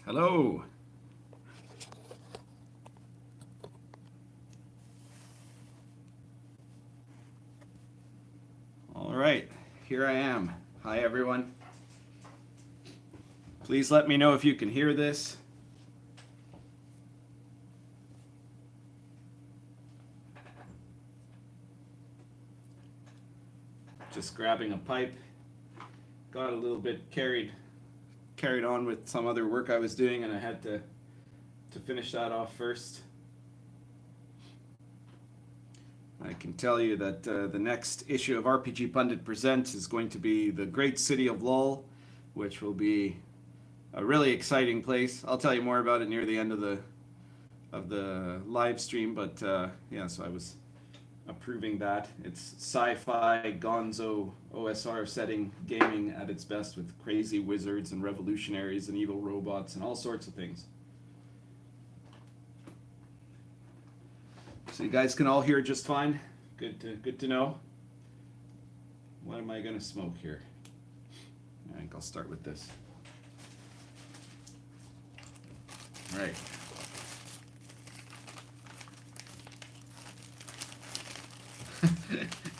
Hello. All right, here I am. Hi, everyone. Please let me know if you can hear this. Just grabbing a pipe. Got a little bit carried on with some other work I was doing, and I had to finish that off first. I can tell you that the next issue of RPG Pundit Presents is going to be the great city of Lol, which will be a really exciting place. I'll tell you more about it near the end of the live stream, but yeah, so I was approving that. It's sci-fi gonzo OSR setting gaming at its best, with crazy wizards and revolutionaries and evil robots and all sorts of things. So you guys can all hear just fine. Good to know. What am I going to smoke here? I think I'll start with this. All right.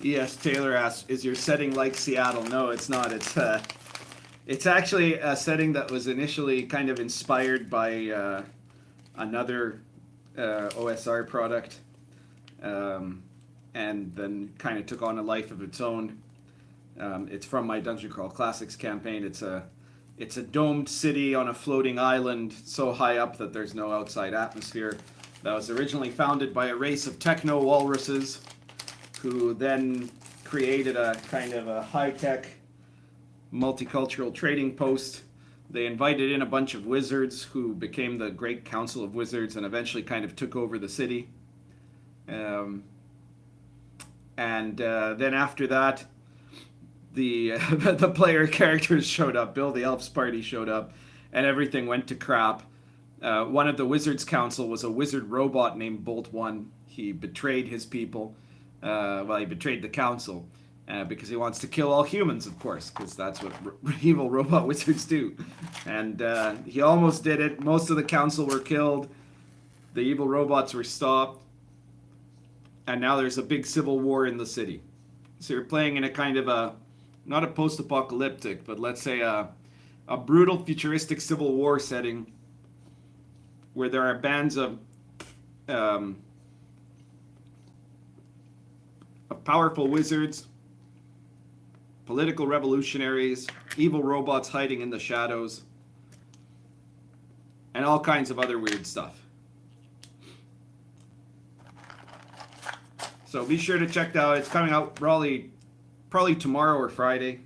Yes, Taylor asks, is your setting like Seattle? No, it's not. It's actually a setting that was initially kind of inspired by another OSR product, and then kind of took on a life of its own. It's from my Dungeon Crawl Classics campaign. It's a domed city on a floating island so high up that there's no outside atmosphere. That was originally founded by a race of techno walruses, who then created a kind of a high-tech multicultural trading post. They invited in a bunch of wizards who became the Great Council of Wizards and eventually kind of took over the city. And then after that, the the player characters showed up. Bill the Elf's party showed up, and everything went to crap. One of the Wizards Council was a wizard robot named Bolt One. He betrayed his people. He betrayed the council because he wants to kill all humans, of course, because that's what evil robot wizards do. And he almost did it. Most of the council were killed. The evil robots were stopped. And now there's a big civil war in the city. So you're playing in a kind of not a post-apocalyptic, but let's say a brutal futuristic civil war setting where there are bands of powerful wizards, political revolutionaries, evil robots hiding in the shadows, and all kinds of other weird stuff. So be sure to check that out. It's coming out probably tomorrow or Friday.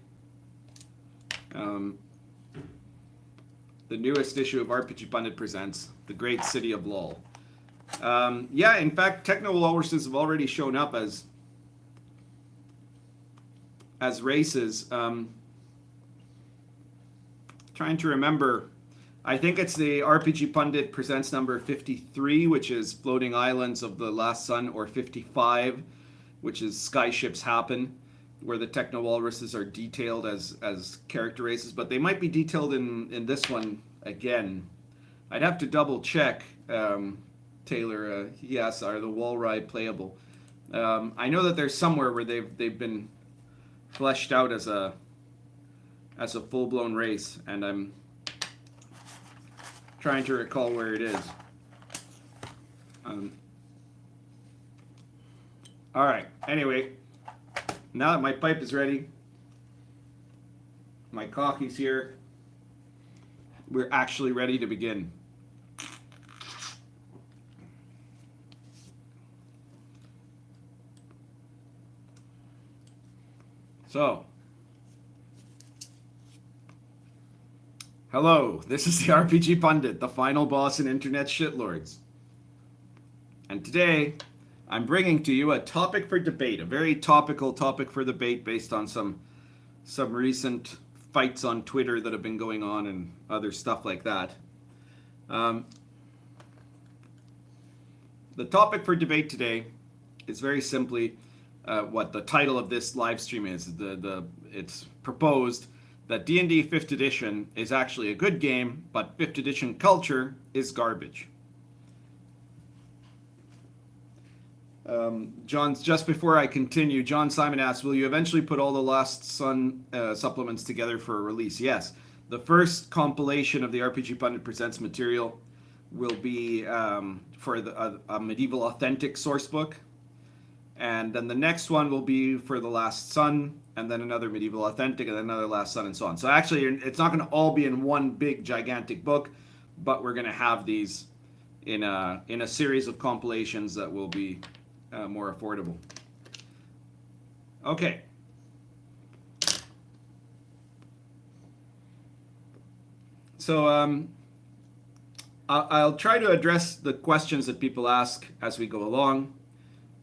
The newest issue of RPG Pundit Presents, The Great City of Lol. Yeah, in fact, techno walruses have already shown up as races. Trying to remember, I think it's the RPG Pundit Presents number 53, which is Floating Islands of the Last Sun, or 55, which is Skyships Happen, where the techno walruses are detailed as character races, but they might be detailed in this one again. I'd have to double check. Taylor, yes, are the Walry playable? I know that there's somewhere where they've been fleshed out as a full-blown race, and I'm trying to recall where it is. All right. Anyway, now that my pipe is ready, my coffee's here, we're actually ready to begin. So, hello, this is the RPG Pundit, the final boss in Internet Shitlords. And today, I'm bringing to you a topic for debate, a very topical topic for debate based on some recent fights on Twitter that have been going on and other stuff like that. The topic for debate today is very simply what the title of this live stream is. It's proposed that D&D 5th edition is actually a good game, but 5th edition culture is garbage. John, just before I continue, John Simon asks, will you eventually put all the Last Sun supplements together for a release? Yes. The first compilation of the RPG Pundit Presents material will be for a medieval authentic source book. And then the next one will be for the Last Sun, and then another medieval authentic, and then another Last Sun, and so on. So actually, it's not going to all be in one big, gigantic book, but we're going to have these in a series of compilations that will be more affordable. Okay. So I'll try to address the questions that people ask as we go along,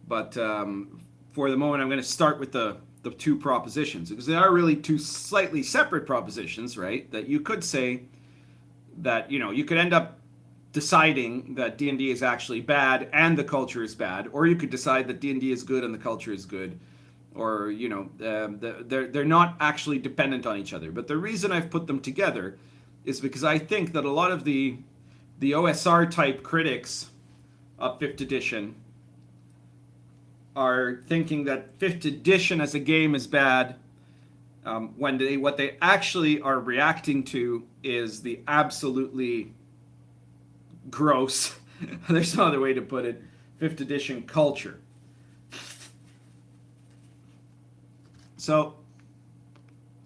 but for the moment I'm going to start with the two propositions, because they are really two slightly separate propositions, right? That you could say that, you know, you could end up deciding that D&D is actually bad and the culture is bad, or you could decide that D&D is good and the culture is good, or, you know, they're not actually dependent on each other. But the reason I've put them together is because I think that a lot of the OSR type critics of 5th edition are thinking that 5th edition as a game is bad, when what they actually are reacting to is the absolutely gross, there's no other way to put it, 5th edition culture. So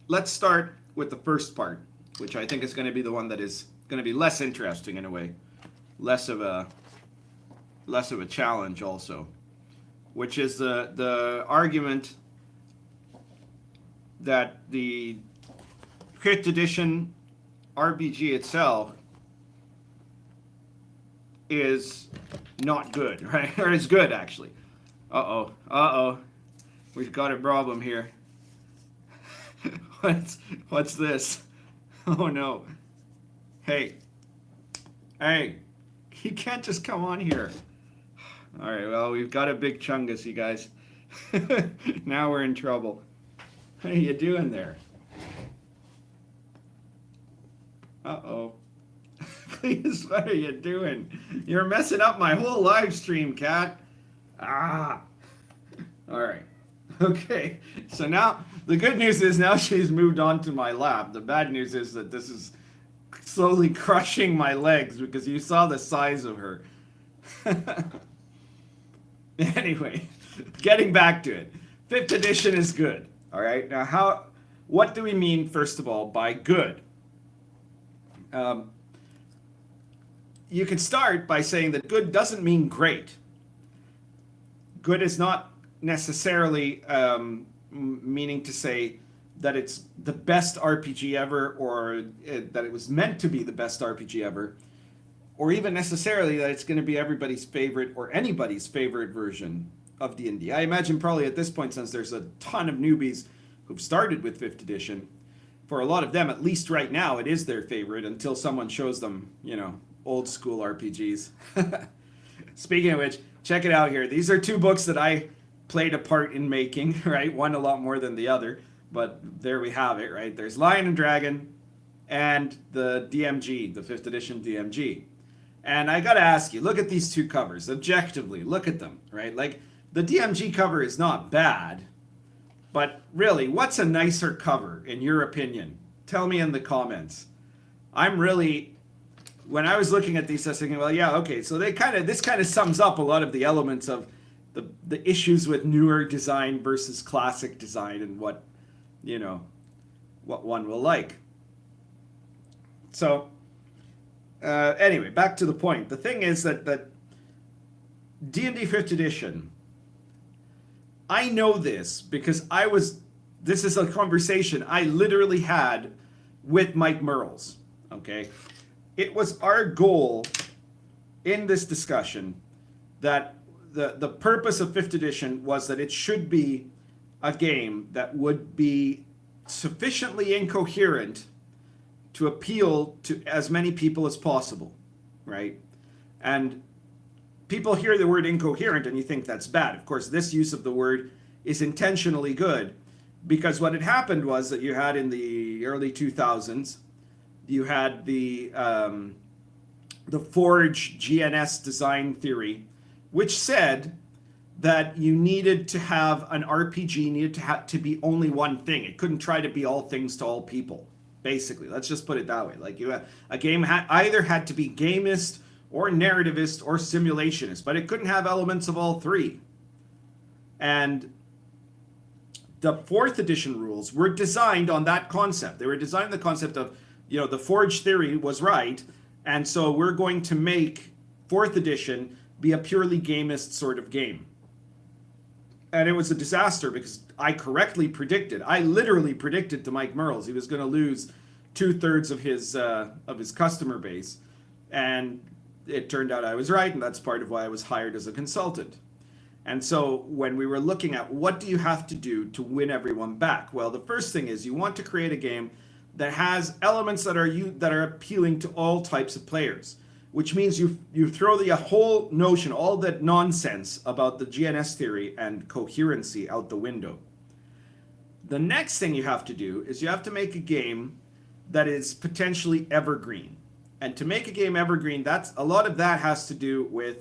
let's start with the first part, which I think is going to be the one that is going to be less interesting in a way, less of a challenge also, which is the argument that the 5th edition RPG itself is not good, right? Or is good, actually. Uh-oh. We've got a problem here. What's this? Oh, no. Hey, you can't just come on here. All right, well, we've got a big chungus, you guys. Now we're in trouble. What are you doing there? Uh-oh. Please, what are you doing? You're messing up my whole live stream, cat. Ah. All right. Okay. So now, the good news is now she's moved on to my lap. The bad news is that this is slowly crushing my legs because you saw the size of her. Anyway, getting back to it. 5th edition is good. All right. Now, what do we mean, first of all, by good? You can start by saying that good doesn't mean great. Good is not necessarily meaning to say that it's the best RPG ever, or that it was meant to be the best RPG ever, or even necessarily that it's going to be everybody's favorite or anybody's favorite version of D&D. I imagine probably at this point, since there's a ton of newbies who've started with 5th edition, for a lot of them, at least right now, it is their favorite until someone shows them, you know, old school RPGs. Speaking of which, check it out here. These are two books that I played a part in making, right? One a lot more than the other, but there we have it, right? There's Lion and Dragon and the DMG, the 5th edition DMG. And I gotta ask you, look at these two covers, objectively, look at them, right? Like, the DMG cover is not bad, but really, what's a nicer cover, in your opinion? Tell me in the comments. I'm really, when I was looking at these, I was thinking, well, yeah, okay, so this kind of sums up a lot of the elements of the issues with newer design versus classic design and what, you know, what one will like. So, anyway, back to the point. The thing is that D&D 5th edition, I know this because this is a conversation I literally had with Mike Merles, okay? It was our goal in this discussion that the purpose of 5th edition was that it should be a game that would be sufficiently incoherent to appeal to as many people as possible, right? And people hear the word incoherent and you think that's bad. Of course, this use of the word is intentionally good, Because what had happened was that you had in the early 2000s, you had the Forge GNS design theory, which said that you needed to have an RPG needed to be only one thing. It couldn't try to be all things to all people. Basically, let's just put it that way. Like a game either had to be gamist or narrativist or simulationist, but it couldn't have elements of all three. And the 4th edition rules were designed on that concept. They were designed on the concept of, the Forge theory was right, and so we're going to make 4th edition be a purely gamist sort of game. And it was a disaster because I literally predicted to Mike Merles he was going to lose 2/3 of his customer base. And it turned out I was right, and that's part of why I was hired as a consultant. And so when we were looking at what do you have to do to win everyone back? Well, the first thing is you want to create a game that has elements that are appealing to all types of players, which means you throw the whole notion, all that nonsense about the GNS theory and coherency out the window. The next thing you have to do is you have to make a game that is potentially evergreen. And to make a game evergreen, a lot of that has to do with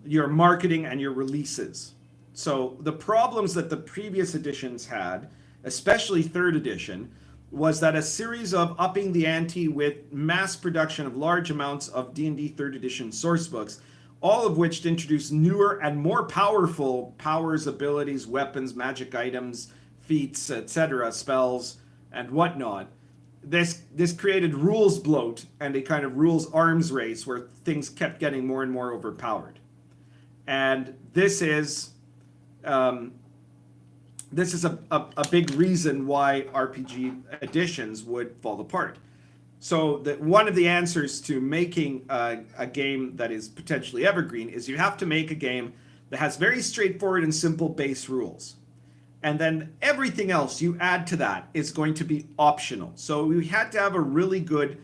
your marketing and your releases. So the problems that the previous editions had, especially 3rd edition, was that a series of upping the ante with mass production of large amounts of D&D 3rd edition sourcebooks, all of which introduce newer and more powerful powers, abilities, weapons, magic items, feats, etc., spells, and whatnot. This created rules bloat and a kind of rules arms race where things kept getting more and more overpowered. And this is a big reason why RPG editions would fall apart. So one of the answers to making a game that is potentially evergreen is you have to make a game that has very straightforward and simple base rules. And then everything else you add to that is going to be optional. So we had to have a really good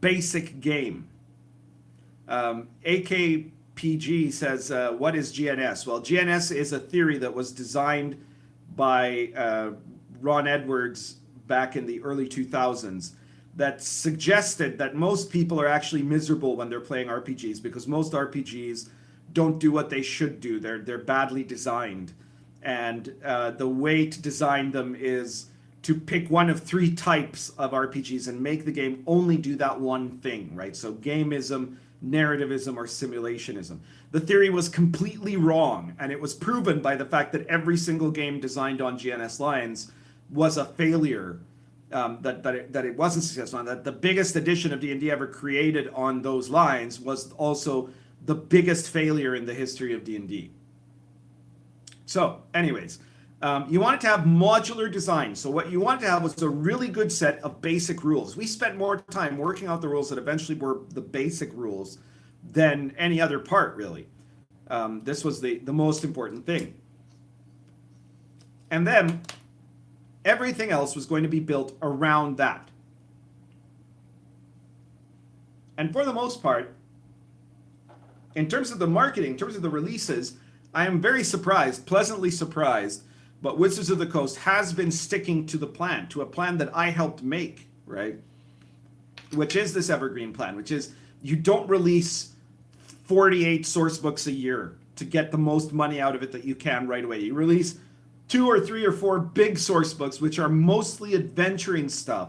basic game. AKPG says, what is GNS? Well, GNS is a theory that was designed by Ron Edwards back in the early 2000s that suggested that most people are actually miserable when they're playing RPGs because most RPGs don't do what they should do. They're badly designed. And the way to design them is to pick one of 3 types of RPGs and make the game only do that one thing, right? So gamism, narrativism, or simulationism. The theory was completely wrong, and it was proven by the fact that every single game designed on GNS lines was a failure, that it wasn't successful, and that the biggest edition of D&D ever created on those lines was also the biggest failure in the history of D&D. So, anyways, you wanted to have modular design. So what you wanted to have was a really good set of basic rules. We spent more time working out the rules that eventually were the basic rules than any other part, really. This was the most important thing. And then everything else was going to be built around that. And for the most part, in terms of the marketing, in terms of the releases, I am very surprised, pleasantly surprised, but Wizards of the Coast has been sticking to the plan, to a plan that I helped make, right? Which is this evergreen plan, which is you don't release 48 source books a year to get the most money out of it that you can right away. You release 2 or 3 or 4 big source books, which are mostly adventuring stuff,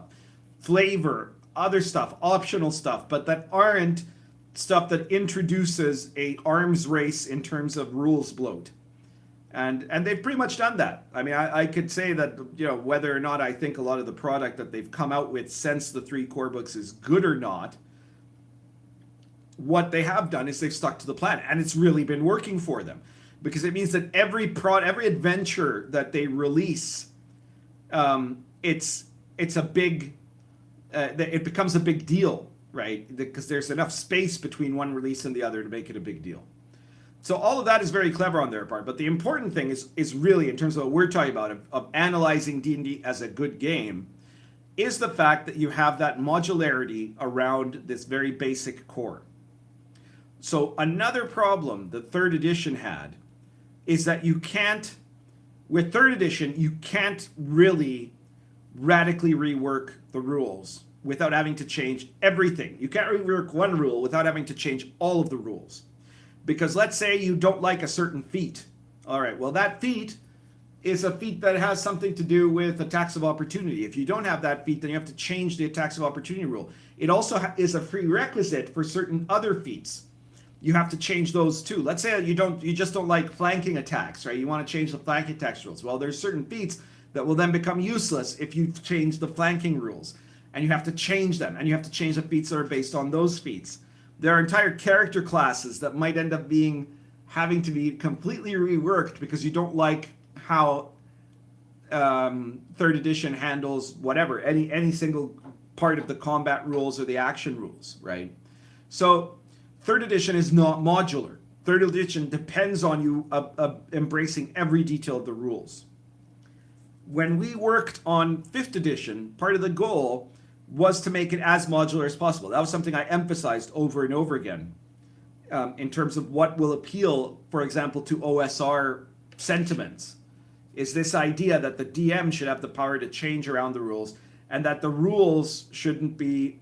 flavor, other stuff, optional stuff, but that aren't stuff that introduces a arms race in terms of rules bloat. And they've pretty much done that. I mean, I could say that, whether or not I think a lot of the product that they've come out with since the 3 core books is good or not, what they have done is they've stuck to the plan, and it's really been working for them, because it means that every adventure that they release, it's a big, it becomes a big deal, right? Because there's enough space between one release and the other to make it a big deal. So all of that is very clever on their part, but the important thing is really, in terms of what we're talking about, of analyzing D&D as a good game, is the fact that you have that modularity around this very basic core. So another problem that 3rd edition had is that you can't With 3rd edition, you can't really radically rework the rules without having to change everything. You can't rework one rule without having to change all of the rules. Because let's say you don't like a certain feat. All right, well, that feat is a feat that has something to do with attacks of opportunity. If you don't have that feat, then you have to change the attacks of opportunity rule. It also is a prerequisite for certain other feats. You have to change those too. Let's say you just don't like flanking attacks, right? You want to change the flanking attacks rules. Well, there's certain feats that will then become useless if you change the flanking rules. And you have to change them. And you have to change the feats that are based on those feats. There are entire character classes that might end up having to be completely reworked because you don't like how 3rd edition handles whatever, any single part of the combat rules or the action rules, right? So 3rd edition is not modular. 3rd edition depends on you embracing every detail of the rules. When we worked on 5th edition, part of the goal was to make it as modular as possible. That was something I emphasized over and over again in terms of what will appeal, for example, to OSR sentiments, is this idea that the DM should have the power to change around the rules and that the rules shouldn't be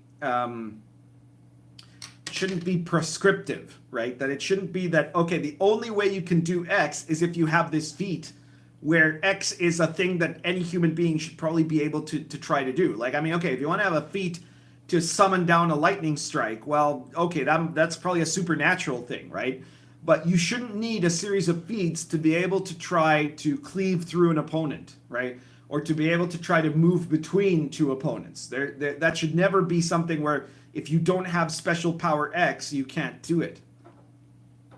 prescriptive, right? That it shouldn't be that, okay, the only way you can do X is if you have this feat where X is a thing that any human being should probably be able to try to do. Like, I mean, okay, if you want to have a feat to summon down a lightning strike, well, okay, that's probably a supernatural thing, right? But you shouldn't need a series of feats to be able to try to cleave through an opponent, right? Or to be able to try to move between two opponents. That should never be something where if you don't have special power X, you can't do it.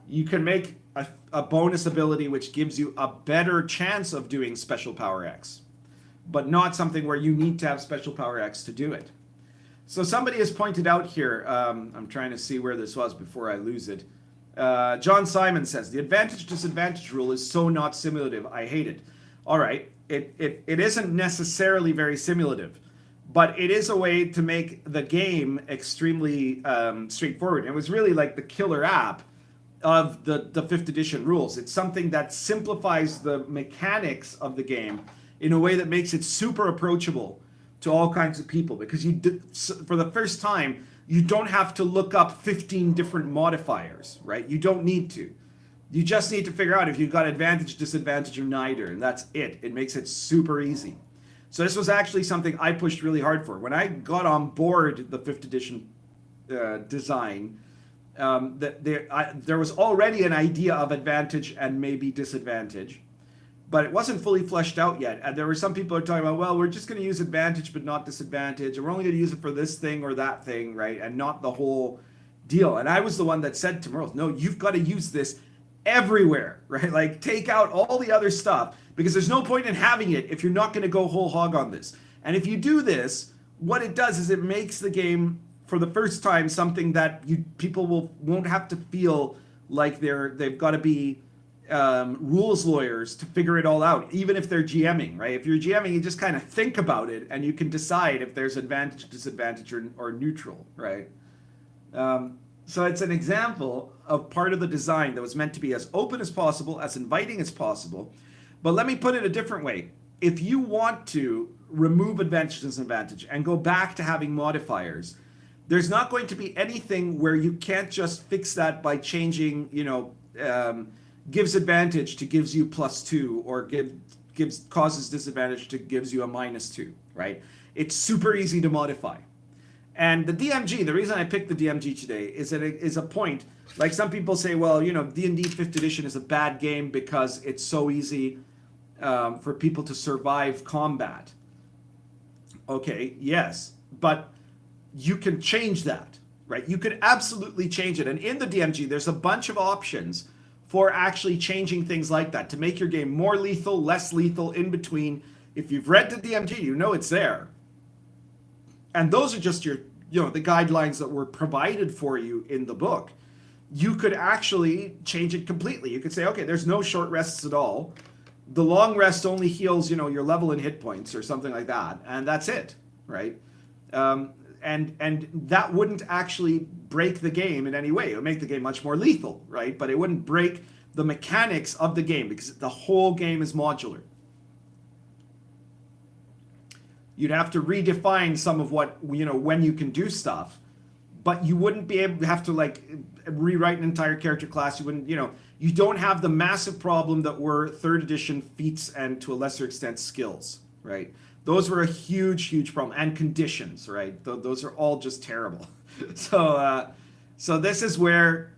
You can make a bonus ability which gives you a better chance of doing special power X, but not something where you need to have special power X to do it. So somebody has pointed out here, I'm trying to see where this was before I lose it. John Simon says, the advantage-disadvantage rule is so not simulative. I hate it. All right, it isn't necessarily very simulative, but it is a way to make the game extremely straightforward. It was really like the killer app of the 5th edition rules. It's something that simplifies the mechanics of the game in a way that makes it super approachable to all kinds of people, because for the first time, you don't have to look up 15 different modifiers, right? You don't need to. You just need to figure out if you've got advantage, disadvantage, or neither, and that's it. It makes it super easy. So this was actually something I pushed really hard for. When I got on board the 5th edition design, there was already an idea of advantage and maybe disadvantage, but it wasn't fully fleshed out yet. And there were some people who are talking about, well, we're just going to use advantage but not disadvantage, and we're only going to use it for this thing or that thing, right? And not the whole deal. And I was the one that said to Merle, no, you've got to use this everywhere, right? Like, take out all the other stuff, because there's no point in having it if you're not going to go whole hog on this. And if you do this, what it does is it makes the game, for the first time, something that people won't have to feel like they've got to be rules lawyers to figure it all out, even if they're GMing, right? If you're GMing, you just kind of think about it and you can decide if there's advantage, disadvantage, or neutral, right? So it's an example of part of the design that was meant to be as open as possible, as inviting as possible. But let me put it a different way. If you want to remove advantage, disadvantage, and go back to having modifiers, there's not going to be anything where you can't just fix that by changing, gives advantage to gives you +2, or causes disadvantage to gives you a -2, right? It's super easy to modify. And the DMG, the reason I picked the DMG today is that it is a point, like some people say, well, D&D 5th edition is a bad game because it's so easy for people to survive combat. Okay, yes, but you can change that, right? You could absolutely change it. And in the DMG, there's a bunch of options for actually changing things like that to make your game more lethal, less lethal, in between. If you've read the DMG, you know it's there. And those are just the guidelines that were provided for you in the book. You could actually change it completely. You could say, okay, there's no short rests at all. The long rest only heals, your level and hit points or something like that. And that's it, right? And that wouldn't actually break the game in any way. It would make the game much more lethal, right? But it wouldn't break the mechanics of the game because the whole game is modular. You'd have to redefine some of what, when you can do stuff, but you wouldn't be able to have to like rewrite an entire character class. You wouldn't, you don't have the massive problem that were third edition feats and to a lesser extent skills, right? Those were a huge problem, and conditions, right? Those are all just terrible. So this is where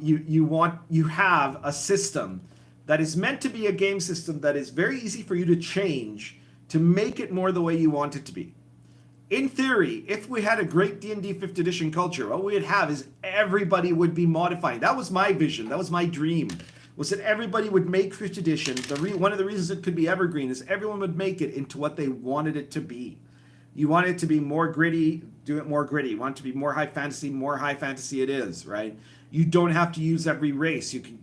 you have a system that is meant to be a game system that is very easy for you to change to make it more the way you want it to be. In theory, if we had a great D&D 5th edition culture, what we'd have is everybody would be modifying. That was my vision. That was my dream, was that everybody would make 5th edition. One of the reasons it could be evergreen is everyone would make it into what they wanted it to be. You want it to be more gritty, do it more gritty. You want it to be more high fantasy it is, right? You don't have to use every race. You can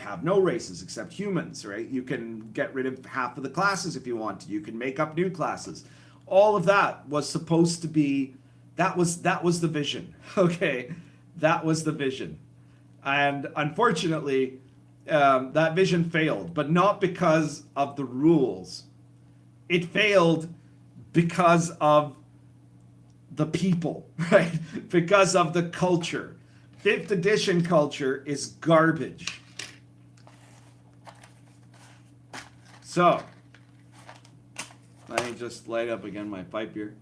have no races except humans, right? You can get rid of half of the classes if you want to. You can make up new classes. All of that was supposed to be, that was the vision, okay? That was the vision. And unfortunately, that vision failed, but not because of the rules. It failed because of the people, right? Because of the culture. 5th edition culture is garbage. So, let me just light up again my pipe here.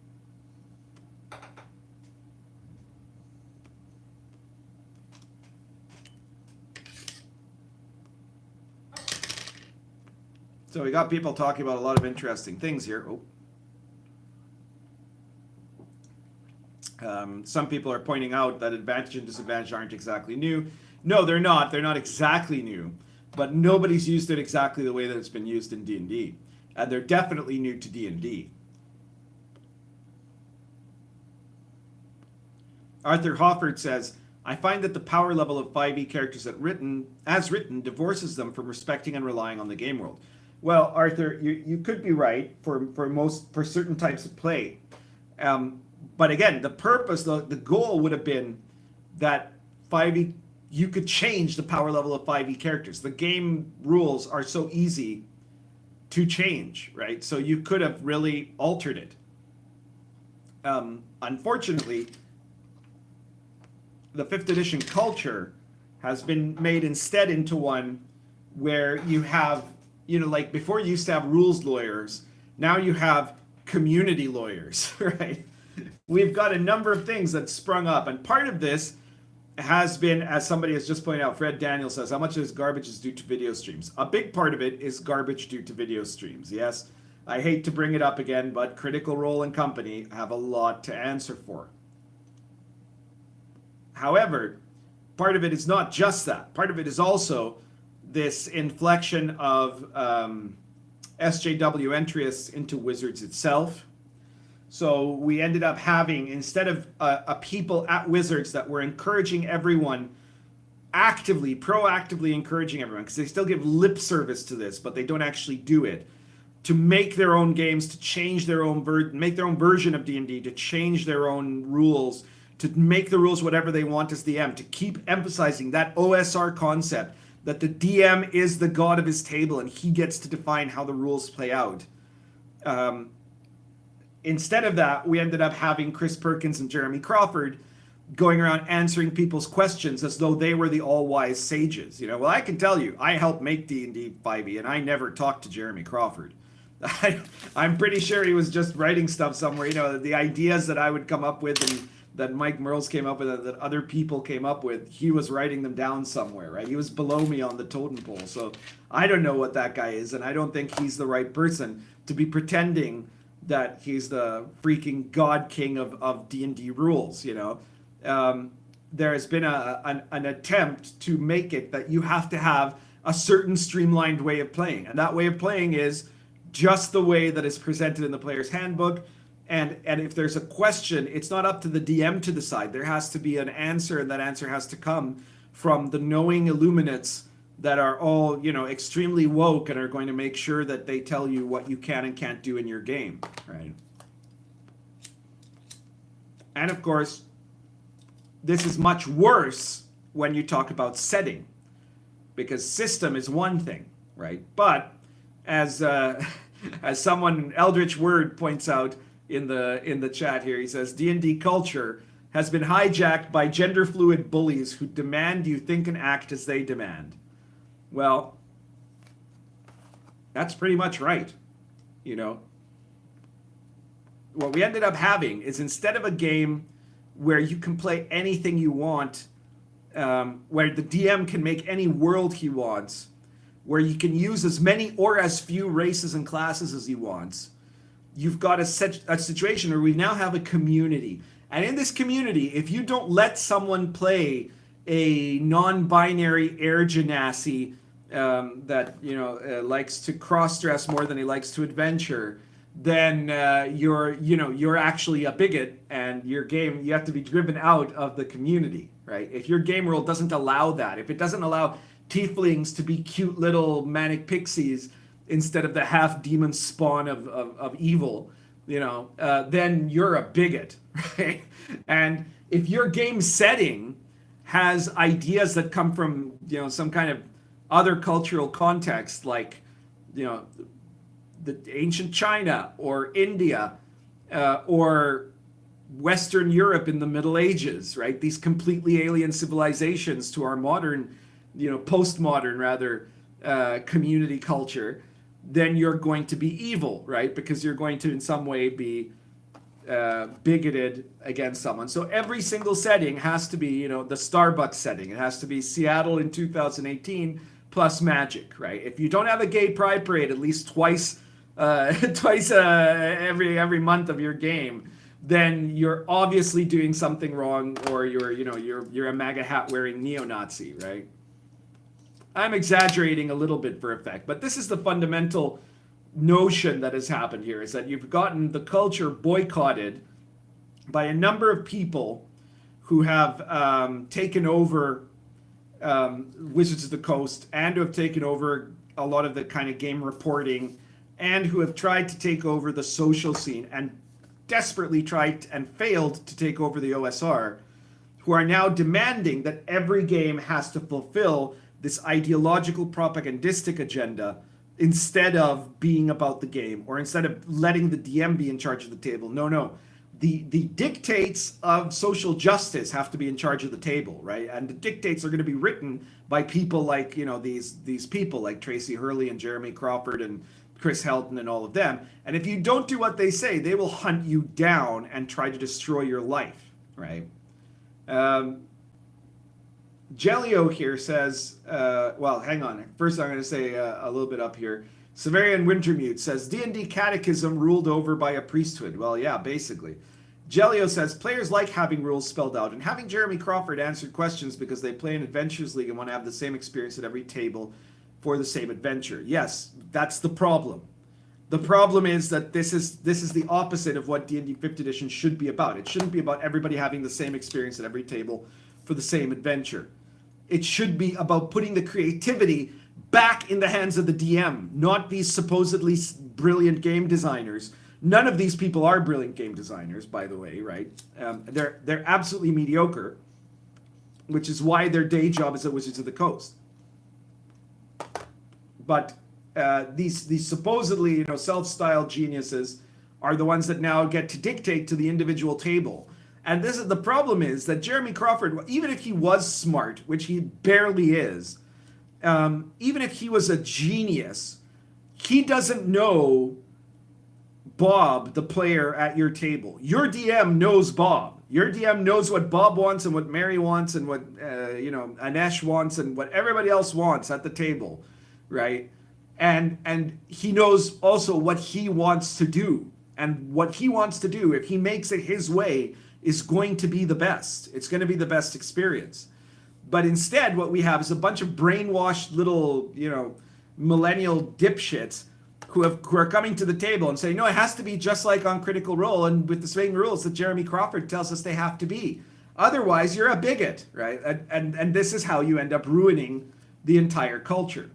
So we got people talking about a lot of interesting things here. Some people are pointing out that advantage and disadvantage aren't exactly new. No, they're not. They're not exactly new. But nobody's used it exactly the way that it's been used in D&D. And they're definitely new to D&D. Arthur Hofford says, I find that the power level of 5e characters as written divorces them from respecting and relying on the game world. Well, Arthur, you could be right for certain types of play. But again, the purpose, the goal would have been that 5e, you could change the power level of 5e characters. The game rules are so easy to change, right? So you could have really altered it. Unfortunately, the 5th edition culture has been made instead into one where you have, like before you used to have rules lawyers, now you have community lawyers, right? We've got a number of things that sprung up, and part of this has been, as somebody has just pointed out, Fred Daniel says, how much of this garbage is due to video streams? A big part of it is garbage due to video streams, yes. I hate to bring it up again, but Critical Role and company have a lot to answer for. However, part of it is not just that. Part of it is also this inflection of SJW entries into Wizards itself. So we ended up having, instead of a people at Wizards that were encouraging everyone, proactively encouraging everyone, because they still give lip service to this, but they don't actually do it, to make their own games, to change their own make their own version of D&D, to change their own rules, to make the rules whatever they want as DM, to keep emphasizing that OSR concept, that the DM is the god of his table and he gets to define how the rules play out. Instead of that, we ended up having Chris Perkins and Jeremy Crawford going around answering people's questions as though they were the all-wise sages. Well, I can tell you, I helped make D&D5e, and I never talked to Jeremy Crawford. I'm pretty sure he was just writing stuff somewhere. The ideas that I would come up with and that Mike Merles came up with, that other people came up with, he was writing them down somewhere, right? He was below me on the totem pole. So I don't know what that guy is, and I don't think he's the right person to be pretending that he's the freaking god king of D&D rules, There has been an attempt to make it that you have to have a certain streamlined way of playing. And that way of playing is just the way that is presented in the player's handbook. And if there's a question, it's not up to the DM to decide. There has to be an answer, and that answer has to come from the knowing illuminates that are all, extremely woke and are going to make sure that they tell you what you can and can't do in your game, right? And of course, this is much worse when you talk about setting, because system is one thing, right? But as As someone, Eldritch Word, points out in the chat here, he says D&D culture has been hijacked by gender fluid bullies who demand you think and act as they demand. Well, that's pretty much right. You know, what we ended up having is, instead of a game where you can play anything you want, where the DM can make any world he wants, where you can use as many or as few races and classes as he wants, you've got a situation where we now have a community. And in this community, if you don't let someone play a non-binary air genasi that likes to cross-dress more than he likes to adventure, then you're actually a bigot, and your game, you have to be driven out of the community, right? If your game rule doesn't allow that, if it doesn't allow tieflings to be cute little manic pixies instead of the half demon spawn of evil, then you're a bigot, right? And if your game setting has ideas that come from some kind of other cultural context, like the ancient China or India or Western Europe in the Middle Ages, right? These completely alien civilizations to our modern, postmodern rather, community culture, then you're going to be evil, right? Because you're going to in some way be bigoted against someone. So every single setting has to be, the Starbucks setting. It has to be Seattle in 2018 plus magic, right? If you don't have a gay pride parade at least twice every month of your game, then you're obviously doing something wrong, or you're a MAGA hat wearing neo-Nazi, right? I'm exaggerating a little bit for effect, but this is the fundamental notion that has happened here, is that you've gotten the culture boycotted by a number of people who have taken over Wizards of the Coast, and who have taken over a lot of the kind of game reporting, and who have tried to take over the social scene, and desperately tried and failed to take over the OSR, who are now demanding that every game has to fulfill this ideological propagandistic agenda instead of being about the game, or instead of letting the DM be in charge of the table. No. The dictates of social justice have to be in charge of the table, right? And the dictates are going to be written by people like, these people like Tracy Hurley and Jeremy Crawford and Chris Helton and all of them. And if you don't do what they say, they will hunt you down and try to destroy your life, right? Jelio here says, well, hang on. First, I'm going to say a little bit up here. Severian Wintermute says, D&D catechism ruled over by a priesthood. Well, yeah, basically. Jelio says, players like having rules spelled out, and having Jeremy Crawford answered questions because they play an Adventures League and want to have the same experience at every table for the same adventure. Yes, that's the problem. The problem is that this is the opposite of what D&D 5th edition should be about. It shouldn't be about everybody having the same experience at every table for the same adventure. It should be about putting the creativity back in the hands of the DM, not these supposedly brilliant game designers. None of these people are brilliant game designers, by the way, right? They're absolutely mediocre, which is why their day job is at Wizards of the Coast. But these supposedly self-styled geniuses are the ones that now get to dictate to the individual table. And this is the problem, is that Jeremy Crawford, even if he was smart, which he barely is, even if he was a genius, he doesn't know Bob, the player at your table. Your DM knows Bob. Your DM knows what Bob wants and what Mary wants and what Anesh wants and what everybody else wants at the table, right? And he knows also what he wants to do. And what he wants to do, if he makes it his way, is going to be the best. It's going to be the best experience. But instead, what we have is a bunch of brainwashed little, millennial dipshits who are coming to the table and saying, no, it has to be just like on Critical Role and with the same rules that Jeremy Crawford tells us they have to be. Otherwise, you're a bigot, right? And this is how you end up ruining the entire culture.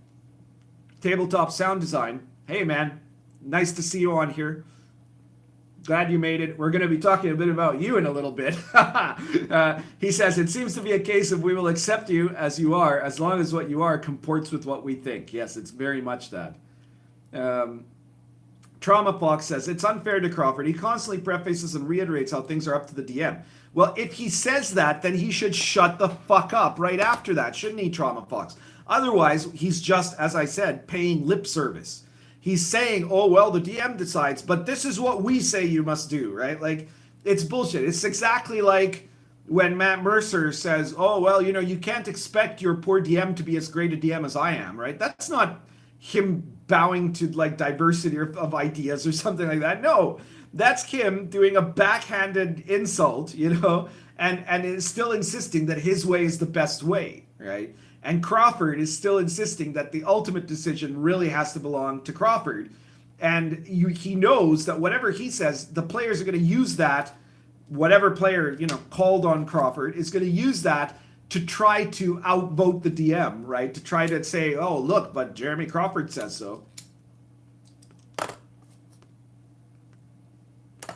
Tabletop Sound Design. Hey, man, nice to see you on here. Glad you made it. We're going to be talking a bit about you in a little bit. He says, it seems to be a case of we will accept you as you are, as long as what you are comports with what we think. Yes, it's very much that. Trauma Fox says, it's unfair to Crawford. He constantly prefaces and reiterates how things are up to the DM. Well, if he says that, then he should shut the fuck up right after that, shouldn't he, Trauma Fox? Otherwise, he's just, as I said, paying lip service. He's saying, oh, well, the DM decides, but this is what we say you must do, right? Like, it's bullshit. It's exactly like when Matt Mercer says, oh, well, you know, you can't expect your poor DM to be as great a DM as I am, right? That's not him bowing to, like, diversity of ideas or something like that. No, that's him doing a backhanded insult, you know, and is still insisting that his way is the best way, right? And Crawford is still insisting that the ultimate decision really has to belong to Crawford. And he knows that whatever he says, the players are going to use that. Whatever player, you know, called on Crawford is going to use that to try to outvote the DM, right? To try to say, oh, look, but Jeremy Crawford says so.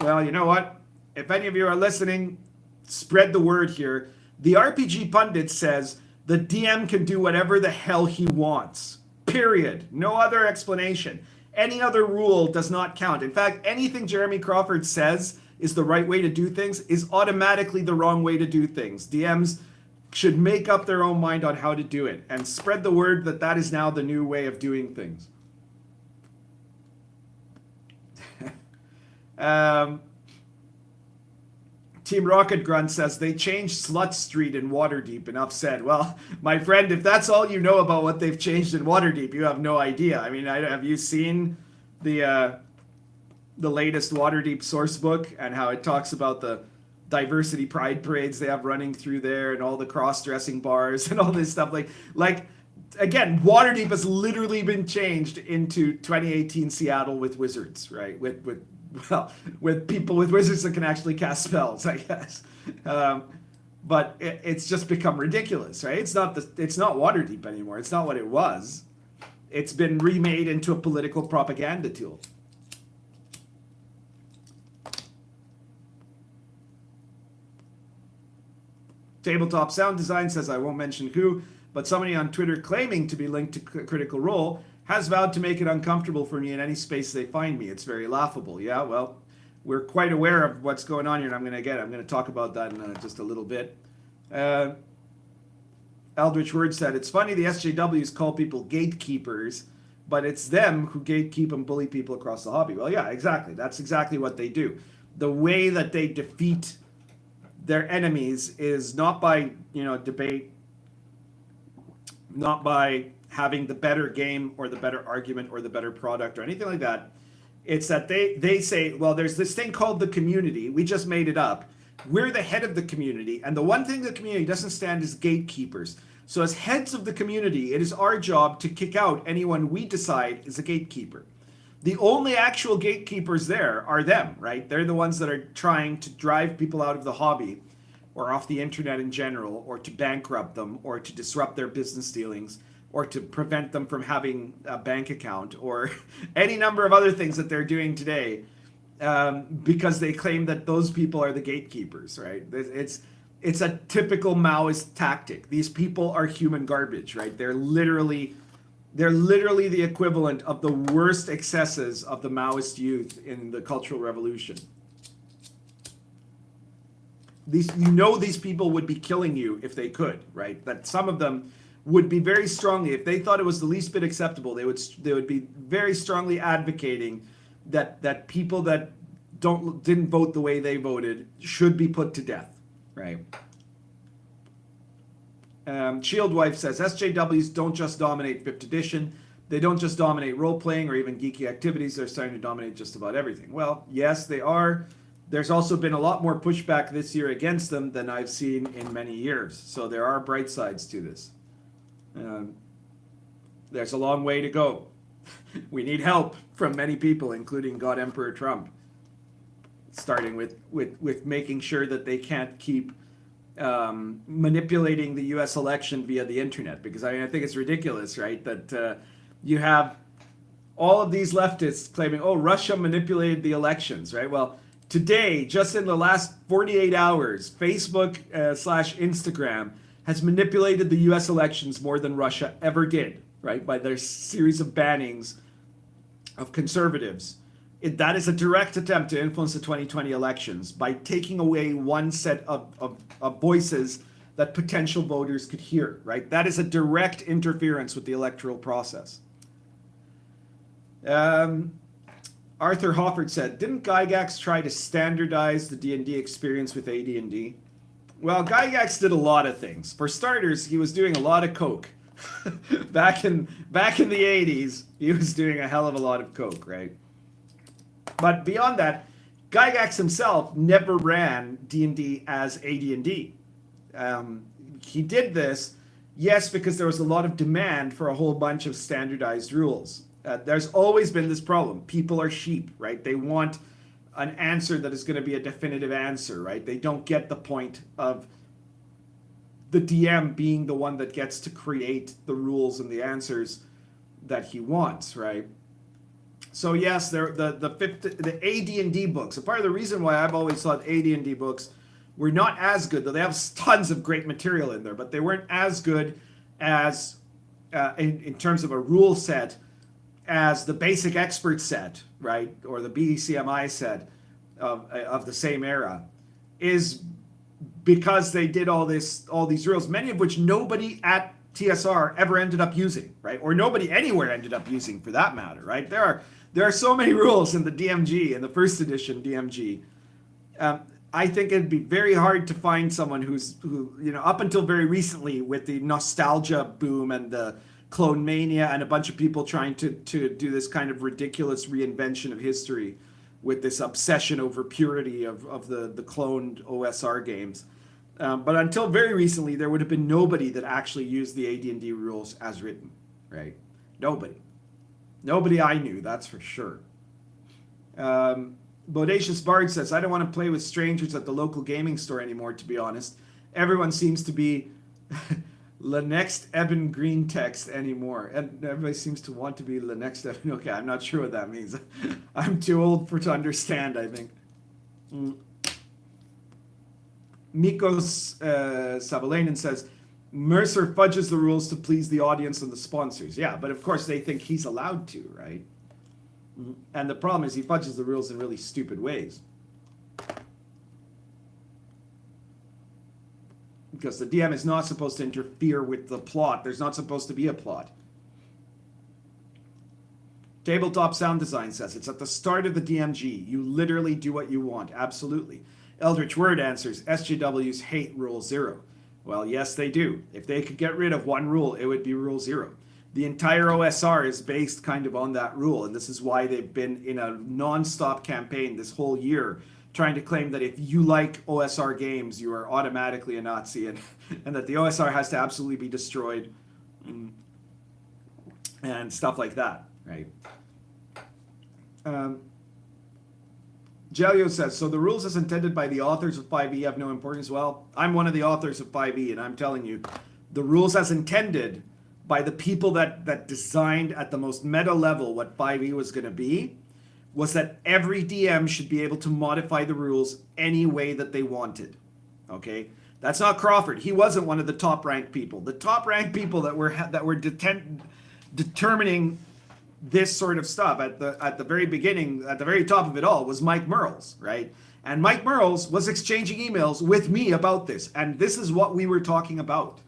Well, you know what? If any of you are listening, spread the word here. The RPG Pundit says the DM can do whatever the hell he wants. Period. No other explanation. Any other rule does not count. In fact, anything Jeremy Crawford says is the right way to do things is automatically the wrong way to do things. DMs should make up their own mind on how to do it and spread the word that that is now the new way of doing things. Team Rocket Grunt says they changed Slut Street in Waterdeep. Enough said. Well, my friend, if that's all you know about what they've changed in Waterdeep, you have no idea. I mean, have you seen the latest Waterdeep source book and how it talks about the diversity pride parades they have running through there and all the cross-dressing bars and all this stuff? Like again, Waterdeep has literally been changed into 2018 Seattle with wizards, right? With people with wizards that can actually cast spells, I guess. But it's just become ridiculous, right? It's not Waterdeep anymore. It's not what it was. It's been remade into a political propaganda tool. Tabletop Sound Design says, I won't mention who, but somebody on Twitter claiming to be linked to Critical Role has vowed to make it uncomfortable for me in any space they find me. It's very laughable. Yeah, well, we're quite aware of what's going on here, and I'm going to talk about that in just a little bit. Eldritch Word said, it's funny the SJWs call people gatekeepers, but it's them who gatekeep and bully people across the hobby. Well, yeah, exactly. That's exactly what they do. The way that they defeat their enemies is not by, debate, not by having the better game or the better argument or the better product or anything like that. It's that they say, well, there's this thing called the community. We just made it up. We're the head of the community. And the one thing the community doesn't stand is gatekeepers. So as heads of the community, it is our job to kick out anyone we decide is a gatekeeper. The only actual gatekeepers there are them, right? They're the ones that are trying to drive people out of the hobby or off the internet in general, or to bankrupt them, or to disrupt their business dealings, or to prevent them from having a bank account, or any number of other things that they're doing today, because they claim that those people are the gatekeepers, right? It's a typical Maoist tactic. These people are human garbage, right? They're literally the equivalent of the worst excesses of the Maoist youth in the Cultural Revolution. These people would be killing you if they could, right? That some of them would be very strongly, if they thought it was the least bit acceptable, they would be very strongly advocating that people that didn't vote the way they voted should be put to death, right? Shieldwife says, SJWs don't just dominate 5th edition. They don't just dominate role-playing or even geeky activities. They're starting to dominate just about everything. Well, yes, they are. There's also been a lot more pushback this year against them than I've seen in many years. So there are bright sides to this. There's a long way to go. We need help from many people, including God Emperor Trump, starting with making sure that they can't keep manipulating the U.S. election via the internet. Because I think it's ridiculous, right? That you have all of these leftists claiming, oh, Russia manipulated the elections, right? Well, today, just in the last 48 hours, Facebook / Instagram has manipulated the U.S. elections more than Russia ever did, right? By their series of bannings of conservatives That is a direct attempt to influence the 2020 elections by taking away one set of voices that potential voters could hear, right? That is a direct interference with the electoral process. Arthur Hofford said, didn't Gygax try to standardize the D&D experience with AD&D? Well, Gygax did a lot of things. For starters, he was doing a lot of coke. back in the 80s, he was doing a hell of a lot of coke, right? But beyond that, Gygax himself never ran D&D as AD&D. He did this, yes, because there was a lot of demand for a whole bunch of standardized rules. There's always been this problem. People are sheep, right? They want an answer that is going to be a definitive answer, right? They don't get the point of the DM being the one that gets to create the rules and the answers that he wants, right? So yes, the AD&D books. A part of the reason why I've always thought AD&D books were not as good, though they have tons of great material in there, but they weren't as good as in terms of a rule set as the basic expert set, right, or the BDCMI set of the same era, is because they did all these rules, many of which nobody at TSR ever ended up using, right, or nobody anywhere ended up using for that matter, right? There are so many rules in the DMG, in the first edition DMG. I think it'd be very hard to find someone who up until very recently, with the nostalgia boom and the clone mania and a bunch of people trying to do this kind of ridiculous reinvention of history with this obsession over purity of the cloned OSR games. But until very recently, there would have been nobody that actually used the AD&D rules as written, right? Nobody I knew, that's for sure. Bodacious Bard says, I don't want to play with strangers at the local gaming store anymore, to be honest. Everyone seems to be the next Eben Green text anymore. And everybody seems to want to be the next Eben. Okay, I'm not sure what that means. I'm too old to understand, I think. Mikos Savalainen says, Mercer fudges the rules to please the audience and the sponsors. Yeah, but of course they think he's allowed to, right? And the problem is he fudges the rules in really stupid ways. Because the DM is not supposed to interfere with the plot. There's not supposed to be a plot. Tabletop Sound Design says, it's at the start of the DMG. You literally do what you want. Absolutely. Eldritch Word answers, SJWs hate Rule 0. Well, yes, they do. If they could get rid of one rule, it would be Rule 0. The entire OSR is based kind of on that rule, and this is why they've been in a non-stop campaign this whole year trying to claim that if you like OSR games, you are automatically a Nazi, and that the OSR has to absolutely be destroyed, and stuff like that, right? Gelio says, so the rules as intended by the authors of 5e have no importance. Well, I'm one of the authors of 5e, and I'm telling you, the rules as intended by the people that designed at the most meta level what 5e was going to be, was that every DM should be able to modify the rules any way that they wanted. Okay? That's not Crawford. He wasn't one of the top-ranked people. The top-ranked people that were determining this sort of stuff at the very beginning, at the very top of it all, was Mike Merles, right? And Mike Merles was exchanging emails with me about this, and this is what we were talking about.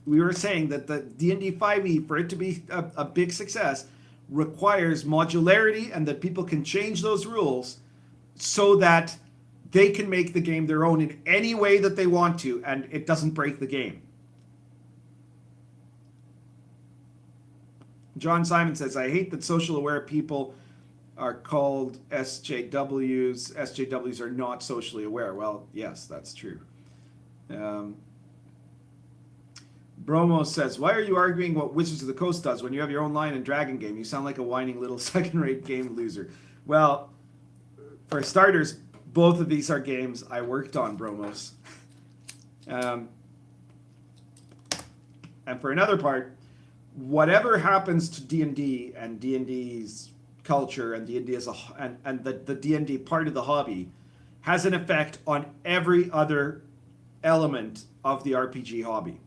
We were saying that the D&D5e, for it to be a big success, requires modularity and that people can change those rules so that they can make the game their own in any way that they want to, and it doesn't break the game. John Simon says, I hate that social aware people are called SJWs. SJWs are not socially aware. Well, yes, that's true. Bromo says, why are you arguing what Wizards of the Coast does when you have your own line and dragon game? You sound like a whining little second-rate game loser. Well, for starters, both of these are games I worked on, Bromos. And for another part, whatever happens to D&D and D&D's culture and D&D as and the D&D part of the hobby has an effect on every other element of the RPG hobby.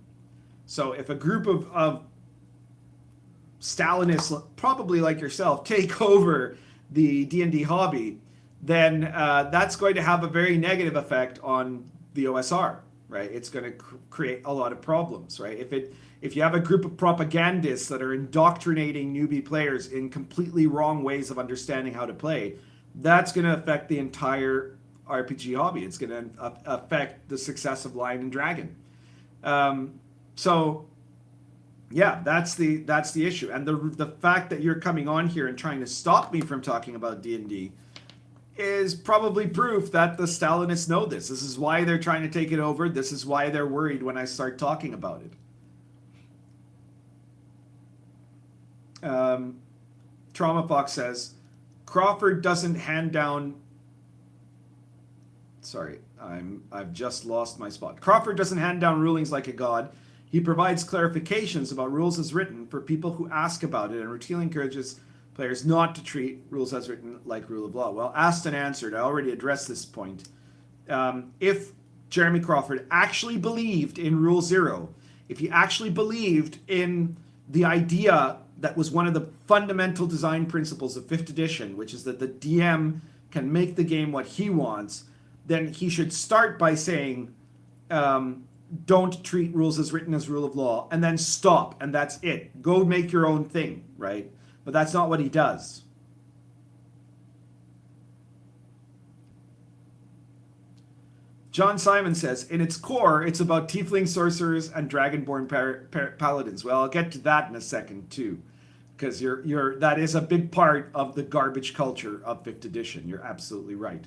So if a group of Stalinists, probably like yourself, take over the D&D hobby, then that's going to have a very negative effect on the OSR, right? It's going to create a lot of problems, right? If you have a group of propagandists that are indoctrinating newbie players in completely wrong ways of understanding how to play, that's going to affect the entire RPG hobby. It's going to affect the success of Lion and Dragon. So yeah, that's the issue. And the fact that you're coming on here and trying to stop me from talking about D&D is probably proof that the Stalinists know this. This is why they're trying to take it over. This is why they're worried when I start talking about it. Trauma Fox says, Crawford doesn't hand down... Sorry, I've just lost my spot. Crawford doesn't hand down rulings like a god. He provides clarifications about rules as written for people who ask about it and routinely encourages players not to treat rules as written like rule of law. Well, asked and answered. I already addressed this point. If Jeremy Crawford actually believed in Rule 0, if he actually believed in the idea that was one of the fundamental design principles of 5th edition, which is that the DM can make the game what he wants, then he should start by saying, don't treat rules as written as rule of law, and then stop, and that's it. Go make your own thing, right? But that's not what he does. John Simon says, in its core, it's about tiefling sorcerers and dragonborn paladins. Well, I'll get to that in a second too, because that is a big part of the garbage culture of 5th edition. You're absolutely right.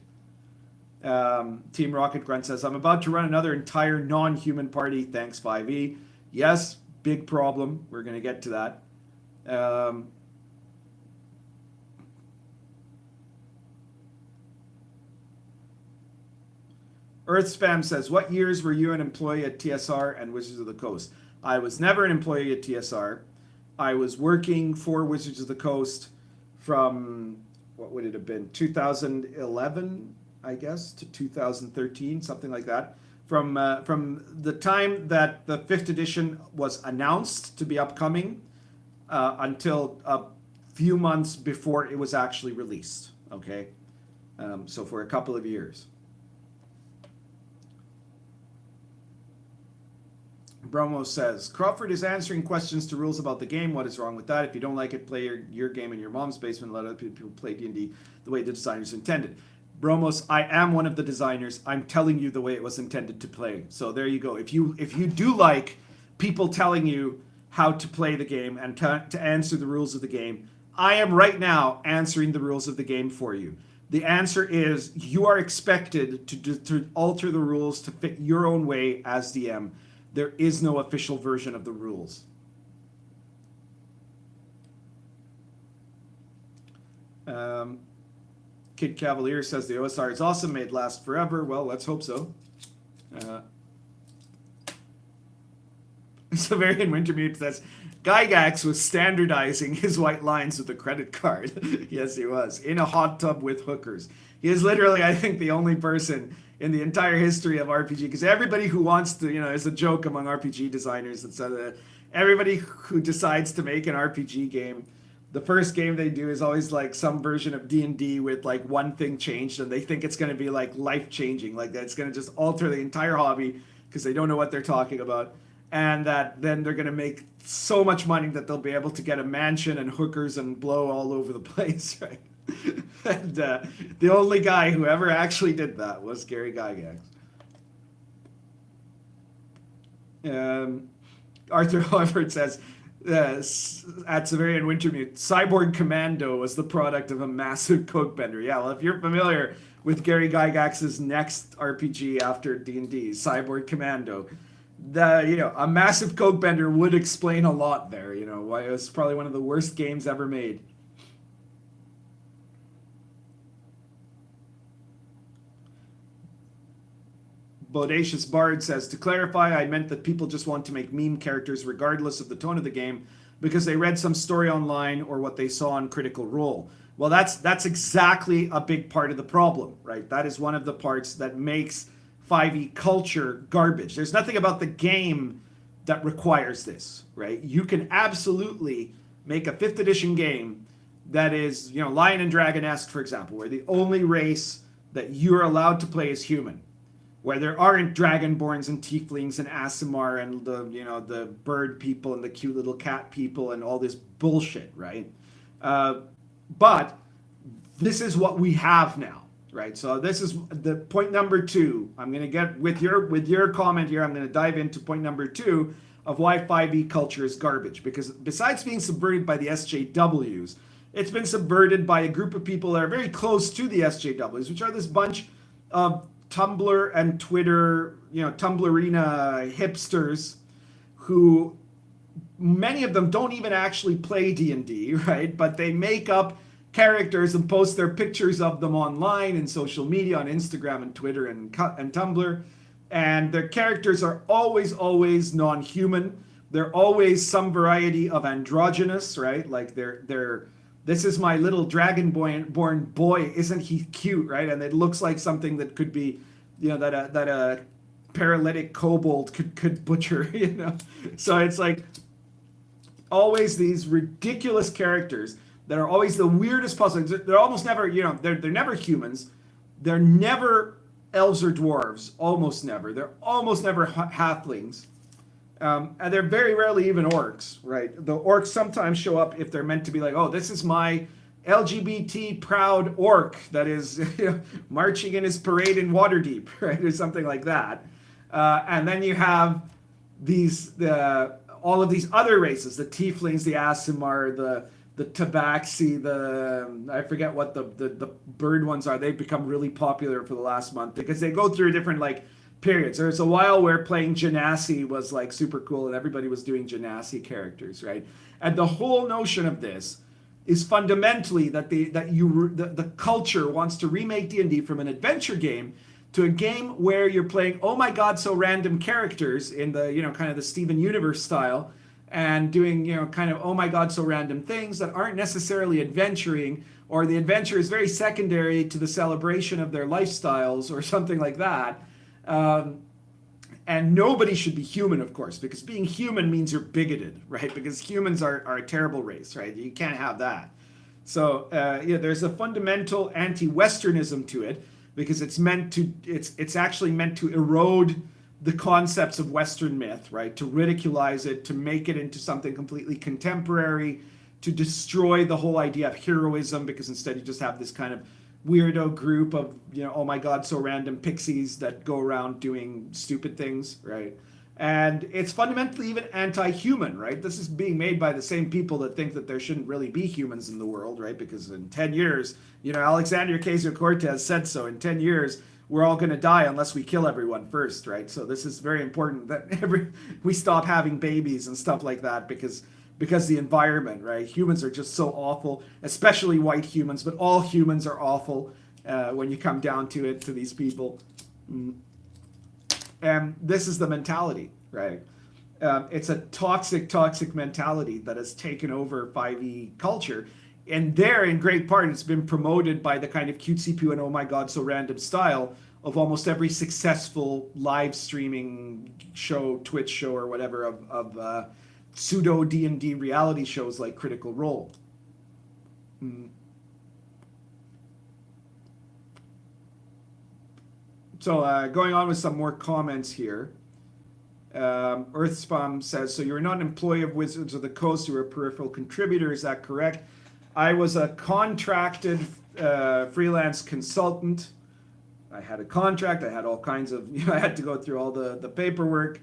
Team Rocket Grunt says, I'm about to run another entire non-human party. Thanks, 5e. Yes, big problem. We're going to get to that. Earth Spam says, what years were you an employee at TSR and Wizards of the Coast? I was never an employee at TSR. I was working for Wizards of the Coast from, what would it have been, 2011, I guess, to 2013, something like that. From the time that the 5th edition was announced to be upcoming until a few months before it was actually released, okay? So for a couple of years. Bromo says, Crawford is answering questions to rules about the game. What is wrong with that? If you don't like it, play your game in your mom's basement. Let other people play D&D the way the designers intended. Bromos, I am one of the designers. I'm telling you the way it was intended to play. So there you go. If you do like people telling you how to play the game and to answer the rules of the game, I am right now answering the rules of the game for you. The answer is you are expected to alter the rules to fit your own way as DM. There is no official version of the rules. Kid Cavalier says the OSR is awesome, may it last forever. Well, let's hope so. Severian Wintermute says, Gygax was standardizing his white lines with a credit card. Yes, he was. In a hot tub with hookers. He is literally, I think, the only person in the entire history of RPG, because everybody who wants to, there's a joke among RPG designers that says everybody who decides to make an RPG game, the first game they do is always like some version of D&D with like one thing changed, and they think it's going to be like life-changing, like that it's going to just alter the entire hobby because they don't know what they're talking about, and that then they're going to make so much money that they'll be able to get a mansion and hookers and blow all over the place, right? And the only guy who ever actually did that was Gary Gygax. Arthur Hoifert says, at Severian Wintermute, Cyborg Commando was the product of a massive coke bender. Yeah, well, if you're familiar with Gary Gygax's next RPG after D&D, Cyborg Commando, a massive coke bender would explain a lot there. Why it was probably one of the worst games ever made. Bodacious Bard says, to clarify, I meant that people just want to make meme characters regardless of the tone of the game because they read some story online or what they saw on Critical Role. Well, that's exactly a big part of the problem, right? That is one of the parts that makes 5e culture garbage. There's nothing about the game that requires this, right? You can absolutely make a 5th edition game that is, Lion and Dragon-esque, for example, where the only race that you're allowed to play is human, where there aren't dragonborns and tieflings and Aasimar and the bird people and the cute little cat people and all this bullshit, right? But this is what we have now, right? So this is the point number 2. I'm going to get with your comment here. I'm going to dive into point number 2 of why 5e culture is garbage, because besides being subverted by the SJWs, it's been subverted by a group of people that are very close to the SJWs, which are this bunch of Tumblr and Twitter, tumblrina hipsters who, many of them don't even actually play D&D, right? But they make up characters and post their pictures of them online and social media on Instagram and Twitter and Tumblr. And their characters are always non-human. They're always some variety of androgynous, right? Like this is my little dragon-born boy. Isn't he cute, right? And it looks like something that could be, that a paralytic kobold could butcher, So it's like always these ridiculous characters that are always the weirdest possible. They're almost never, they're never humans. They're never elves or dwarves. Almost never. They're almost never halflings. And they're very rarely even orcs, right? The orcs sometimes show up if they're meant to be like, oh, this is my LGBT proud orc that is marching in his parade in Waterdeep, right? Or something like that. And then you have all of these other races, the tieflings, the Aasimar, the tabaxi, I forget what the bird ones are. They've become really popular for the last month because they go through different periods. There was a while where playing Genasi was super cool and everybody was doing Genasi characters, right? And the whole notion of this is fundamentally that the culture wants to remake D&D from an adventure game to a game where you're playing oh my god so random characters in the kind of the Steven Universe style, and doing kind of oh my god so random things that aren't necessarily adventuring, or the adventure is very secondary to the celebration of their lifestyles or something like that. And nobody should be human, of course, because being human means you're bigoted, right? Because humans are a terrible race, right? You can't have that. So there's a fundamental anti-Westernism to it, because it's actually meant to erode the concepts of Western myth, right? To ridiculize it, to make it into something completely contemporary, to destroy the whole idea of heroism, because instead you just have this kind of weirdo group of, oh my god, so random pixies that go around doing stupid things, right? And it's fundamentally even anti-human, right? This is being made by the same people that think that there shouldn't really be humans in the world, right? Because in 10 years, Alexander Ocasio-Cortez said so, in 10 years, we're all going to die unless we kill everyone first, right? So this is very important that we stop having babies and stuff like that, because the environment, right? Humans are just so awful, especially white humans, but all humans are awful when you come down to it, to these people. And this is the mentality, right? It's a toxic mentality that has taken over 5e culture. And there, in great part, it's been promoted by the kind of cutesy poo and oh my god, so random style of almost every successful live streaming show, Twitch show or whatever, of pseudo D&D reality shows like Critical Role. So going on with some more comments here. Earthspam says, so you're not an employee of Wizards of the Coast, you were a peripheral contributor, is that correct? I was a contracted freelance consultant. I had a contract, I had all kinds of, I had to go through all the paperwork.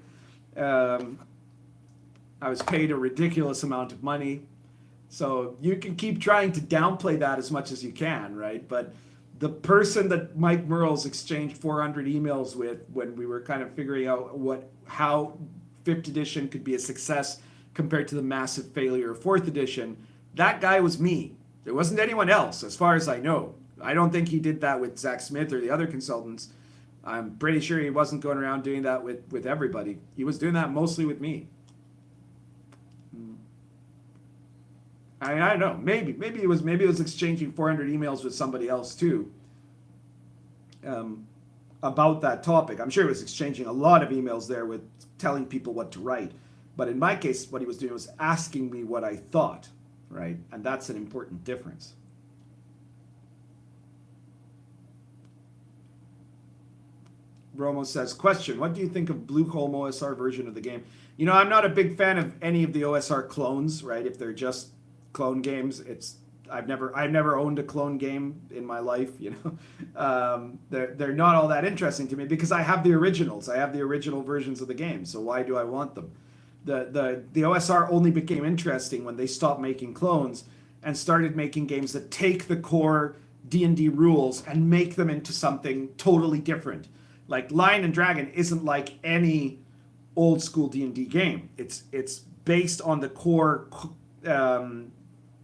I was paid a ridiculous amount of money. So you can keep trying to downplay that as much as you can, right? But the person that Mike Merles exchanged 400 emails with when we were kind of figuring out how 5th edition could be a success compared to the massive failure of 4th edition, that guy was me. There wasn't anyone else, as far as I know. I don't think he did that with Zach Smith or the other consultants. I'm pretty sure he wasn't going around doing that with everybody. He was doing that mostly with me. I mean, I don't know. Maybe it was exchanging 400 emails with somebody else too about that topic. I'm sure he was exchanging a lot of emails there with telling people what to write. But in my case, what he was doing was asking me what I thought. right? And that's an important difference. Bromo says, question, what do you think of Blue Home OSR version of the game? You know, I'm not a big fan of any of the OSR clones, right? If they're just clone games, I've never owned a clone game in my life, you know. They're not all that interesting to me because I have the originals. I have the original versions of the game, so why do I want them? The OSR only became interesting when they stopped making clones and started making games that take the core D&D rules and make them into something totally different. Like Lion and Dragon isn't like any old school D&D game. It's based on the core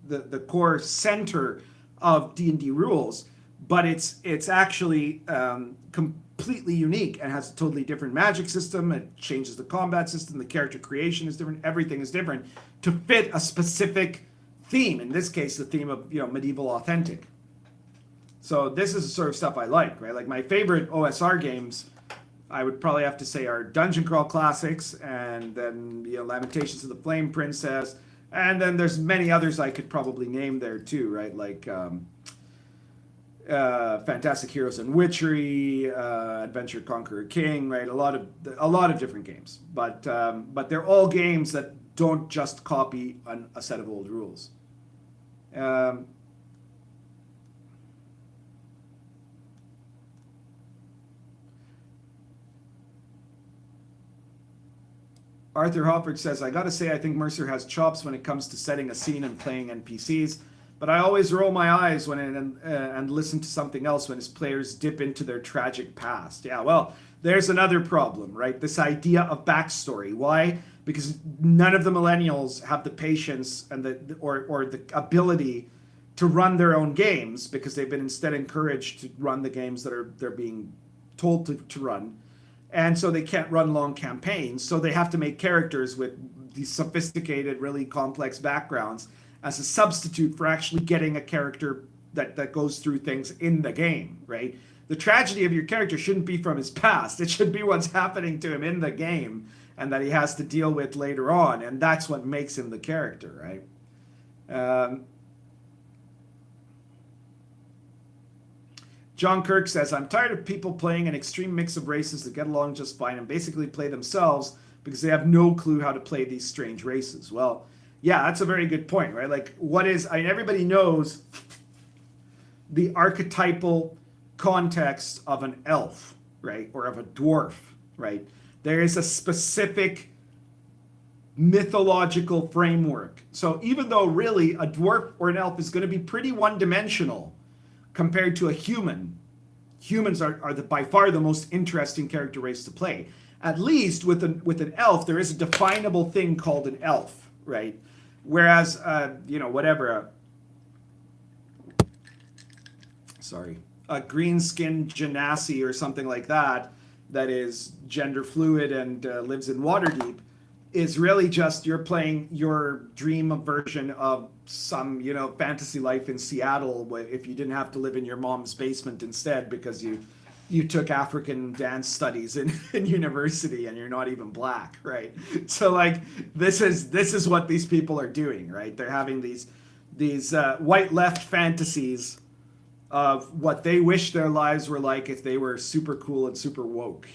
the core center of D&D rules, but it's actually completely unique and has a totally different magic system. It changes the combat system. The character creation is different. Everything is different to fit a specific theme. In this case, the theme of, you know, medieval authentic. So this is the sort of stuff I like, right? Like my favorite OSR games, I would probably have to say, are Dungeon Crawl Classics, and then, you know, Lamentations of the Flame Princess, and then there's many others I could probably name there too, right? Like Fantastic Heroes and Witchery, Adventure Conqueror King, right? A lot of different games, but they're all games that don't just copy a set of old rules. Arthur Hofford says, I gotta say, I think Mercer has chops when it comes to setting a scene and playing NPCs, but I always roll my eyes when and listen to something else when his players dip into their tragic past. Yeah, well, there's another problem, right? This idea of backstory. Why? Because none of the millennials have the patience and or the ability to run their own games, because they've been instead encouraged to run the games that they're being told to run. And so they can't run long campaigns. So they have to make characters with these sophisticated, really complex backgrounds as a substitute for actually getting a character that goes through things in the game, right? The tragedy of your character shouldn't be from his past. It should be what's happening to him in the game and that he has to deal with later on. And that's what makes him the character, right? John Kirk says, I'm tired of people playing an extreme mix of races that get along just fine and basically play themselves because they have no clue how to play these strange races. Well, yeah, that's a very good point, right? Like, everybody knows the archetypal context of an elf, right? Or of a dwarf, right? There is a specific mythological framework. So even though really a dwarf or an elf is going to be pretty one-dimensional compared to a human, humans are by far the most interesting character race to play. At least with an elf, there is a definable thing called an elf, right? Whereas, a green-skinned genasi or something like that is gender fluid and lives in Waterdeep, is really just you're playing your dream version of some, fantasy life in Seattle if you didn't have to live in your mom's basement instead because you took African dance studies in university and you're not even black, right? So like this is what these people are doing, right? They're having these white left fantasies of what they wish their lives were like if they were super cool and super woke,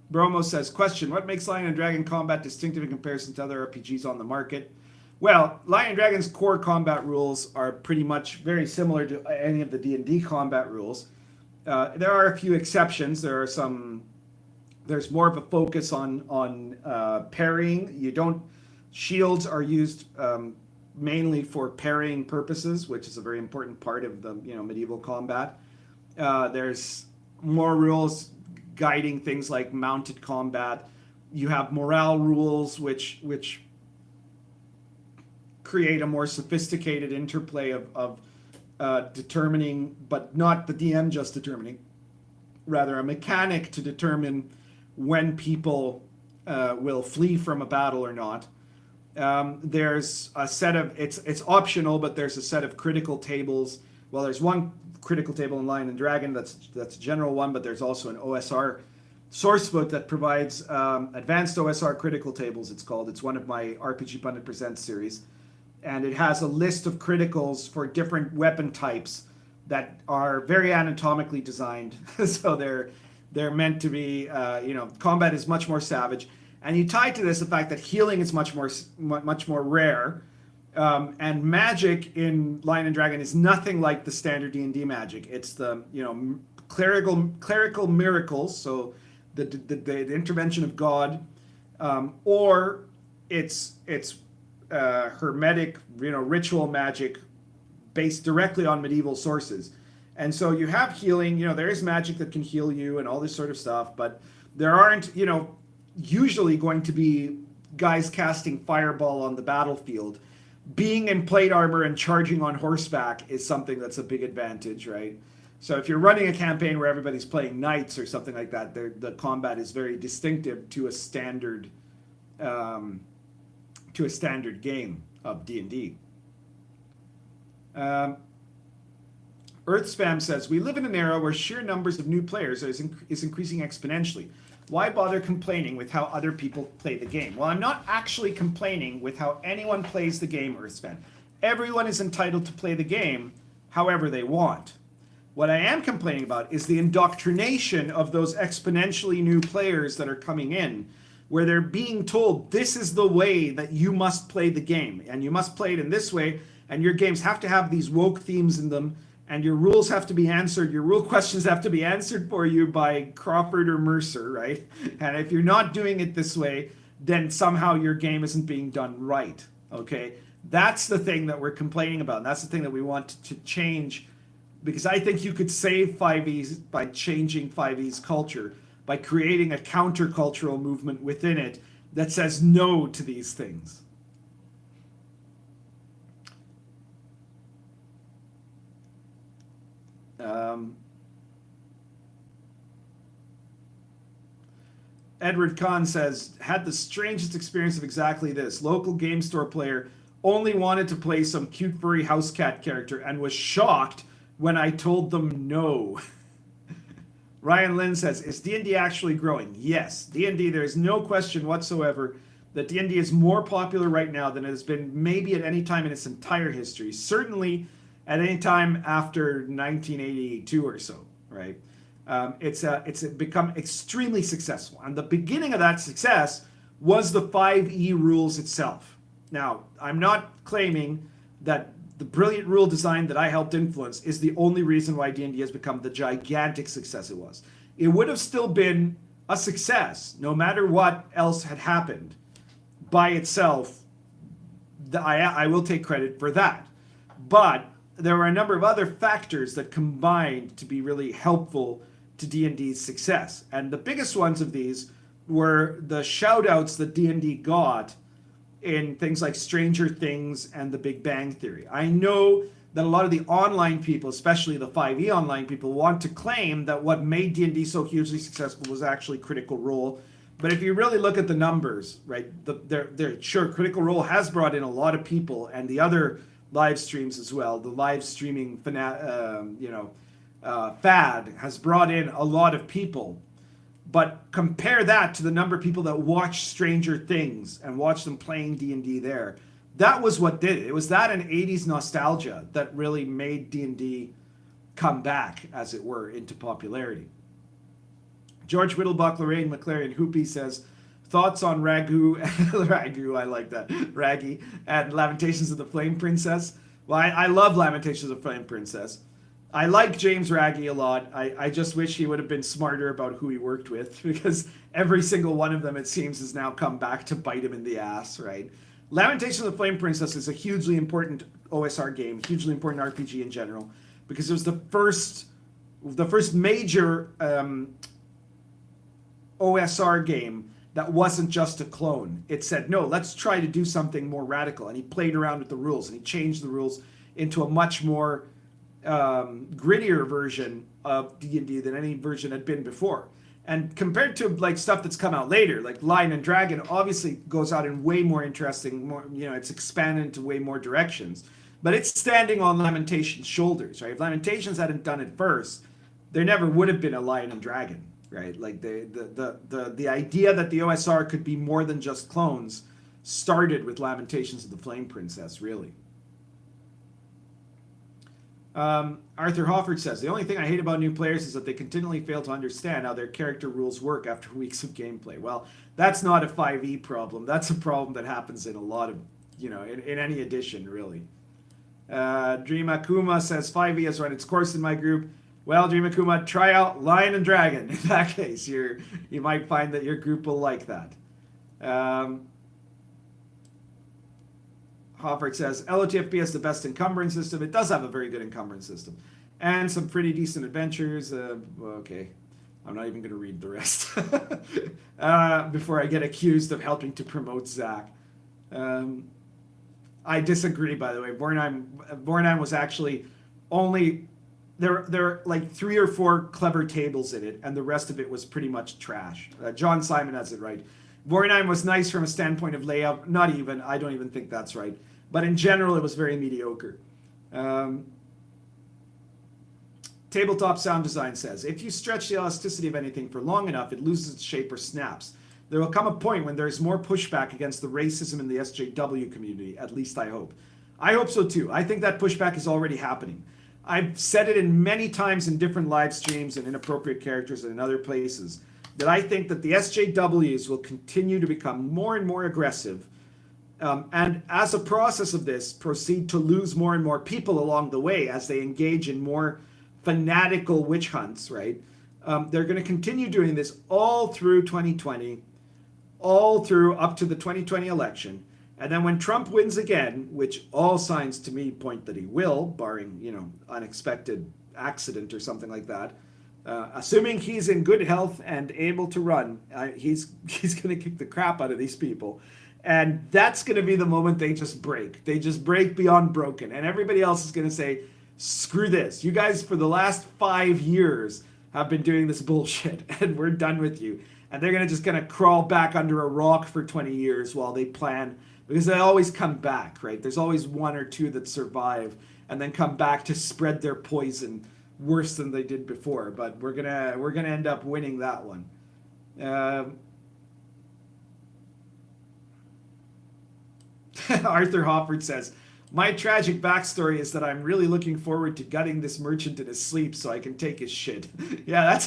Bromo says, question, what makes Lion and Dragon combat distinctive in comparison to other RPGs on the market? Well, Lion and Dragon's core combat rules are pretty much very similar to any of the D&D combat rules. There are a few exceptions. There's more of a focus on parrying. Shields are used mainly for parrying purposes, which is a very important part of the medieval combat. There's more rules guiding things like mounted combat. You have morale rules, which create a more sophisticated interplay of determining, but not the DM just determining, rather a mechanic to determine when people will flee from a battle or not. There's a set of, it's optional, but there's a set of critical tables. Well, there's one critical table in Lion and Dragon that's a general one, but there's also an OSR sourcebook that provides advanced OSR critical tables, it's called. It's one of my RPG Pundit Presents series. And it has a list of criticals for different weapon types that are very anatomically designed. So they're meant to be, combat is much more savage. And you tie to this the fact that healing is much more rare. And magic in Lion and Dragon is nothing like the standard D&D magic. It's the, clerical miracles, so the intervention of God, or it's hermetic, ritual magic based directly on medieval sources. And so you have healing, there is magic that can heal you and all this sort of stuff, but there aren't, usually going to be guys casting fireball on the battlefield. Being in plate armor and charging on horseback is something that's a big advantage, right? So if you're running a campaign where everybody's playing knights or something like that, the combat is very distinctive to a standard game of D&D. Earth Spam says, we live in an era where sheer numbers of new players is increasing exponentially. Why bother complaining with how other people play the game? Well, I'm not actually complaining with how anyone plays the game, Earth Spam. Everyone is entitled to play the game however they want. What I am complaining about is the indoctrination of those exponentially new players that are coming in, where they're being told this is the way that you must play the game, and you must play it in this way, and your games have to have these woke themes in them, and your rules have to be answered, your rule questions have to be answered for you by Crawford or Mercer, right? And if you're not doing it this way, then somehow your game isn't being done right, okay? That's the thing that we're complaining about, and that's the thing that we want to change, because I think you could save 5e's by changing 5e's culture, by creating a countercultural movement within it that says no to these things. Edward Kahn says, had the strangest experience of exactly this. Local game store player only wanted to play some cute furry house cat character and was shocked when I told them no. Ryan Lynn says, is D&D actually growing? Yes. D&D, there is no question whatsoever that D&D is more popular right now than it has been maybe at any time in its entire history. Certainly at any time after 1982 or so, right? It's become extremely successful. And the beginning of that success was the 5e rules itself. Now, I'm not claiming that the brilliant rule design that I helped influence is the only reason why D&D has become the gigantic success it was. It would have still been a success no matter what else had happened by itself. I will take credit for that. But there were a number of other factors that combined to be really helpful to D&D's success. And the biggest ones of these were the shout-outs that D&D got in things like Stranger Things and The Big Bang Theory. I know that a lot of the online people, especially the 5e online people, want to claim that what made D&D so hugely successful was actually Critical Role. But if you really look at the numbers, right, sure, Critical Role has brought in a lot of people, and the other live streams as well. The live streaming fad has brought in a lot of people. But compare that to the number of people that watch Stranger Things and watch them playing D&D there. That was what did it. It was that and 80s nostalgia that really made D&D come back, as it were, into popularity. George Whittlebach, Lorraine McLaren, Hoopy says, thoughts on Ragu, I like that, Raggy, and Lamentations of the Flame Princess. Well, I love Lamentations of the Flame Princess. I like James Raggy a lot. I just wish he would have been smarter about who he worked with, because every single one of them, it seems, has now come back to bite him in the ass, right? Lamentations of the Flame Princess is a hugely important OSR game, hugely important RPG in general, because it was the first major OSR game that wasn't just a clone. It said, no, let's try to do something more radical. And he played around with the rules, and he changed the rules into a much more grittier version of D&D than any version had been before. And compared to like stuff that's come out later, like Lion and Dragon obviously goes out in way more interesting, it's expanded into way more directions. But it's standing on Lamentations' shoulders, right? If Lamentations hadn't done it first, there never would have been a Lion and Dragon. right? Like the idea that the OSR could be more than just clones started with Lamentations of the Flame Princess, really. Arthur Hofford says, the only thing I hate about new players is that they continually fail to understand how their character rules work after weeks of gameplay. Well, that's not a 5e problem. That's a problem that happens in a lot of, in any edition, really. Dream Akuma says, 5e has run its course in my group. Well, Dream Akuma, try out Lion and Dragon. In that case, you might find that your group will like that. Hoffert says, LOTFB has the best encumbrance system. It does have a very good encumbrance system. And some pretty decent adventures. Okay, I'm not even going to read the rest before I get accused of helping to promote Zach. I disagree, by the way. Bornheim was actually only... There are like 3 or 4 clever tables in it, and the rest of it was pretty much trash. John Simon has it right. Bornheim was nice from a standpoint of layout. Not even. I don't even think that's right. But in general, it was very mediocre. Tabletop Sound Design says, if you stretch the elasticity of anything for long enough, it loses its shape or snaps. There will come a point when there is more pushback against the racism in the SJW community. At least I hope. I hope so too. I think that pushback is already happening. I've said it in many times in different live streams and Inappropriate Characters and in other places, that I think that the SJWs will continue to become more and more aggressive, and as a process of this, proceed to lose more and more people along the way as they engage in more fanatical witch hunts, right? They're going to continue doing this all through 2020, all through up to the 2020 election. And then when Trump wins again, which all signs to me point that he will, barring, unexpected accident or something like that, assuming he's in good health and able to run, he's going to kick the crap out of these people. And that's going to be the moment they just break. They just break beyond broken. And everybody else is going to say, screw this. You guys, for the last 5 years, have been doing this bullshit, and we're done with you. And they're just going to crawl back under a rock for 20 years while they plan, because they always come back, right? There's always 1 or 2 that survive and then come back to spread their poison worse than they did before. But we're gonna end up winning that one. Arthur Hofford says, my tragic backstory is that I'm really looking forward to gutting this merchant in his sleep so I can take his shit. Yeah,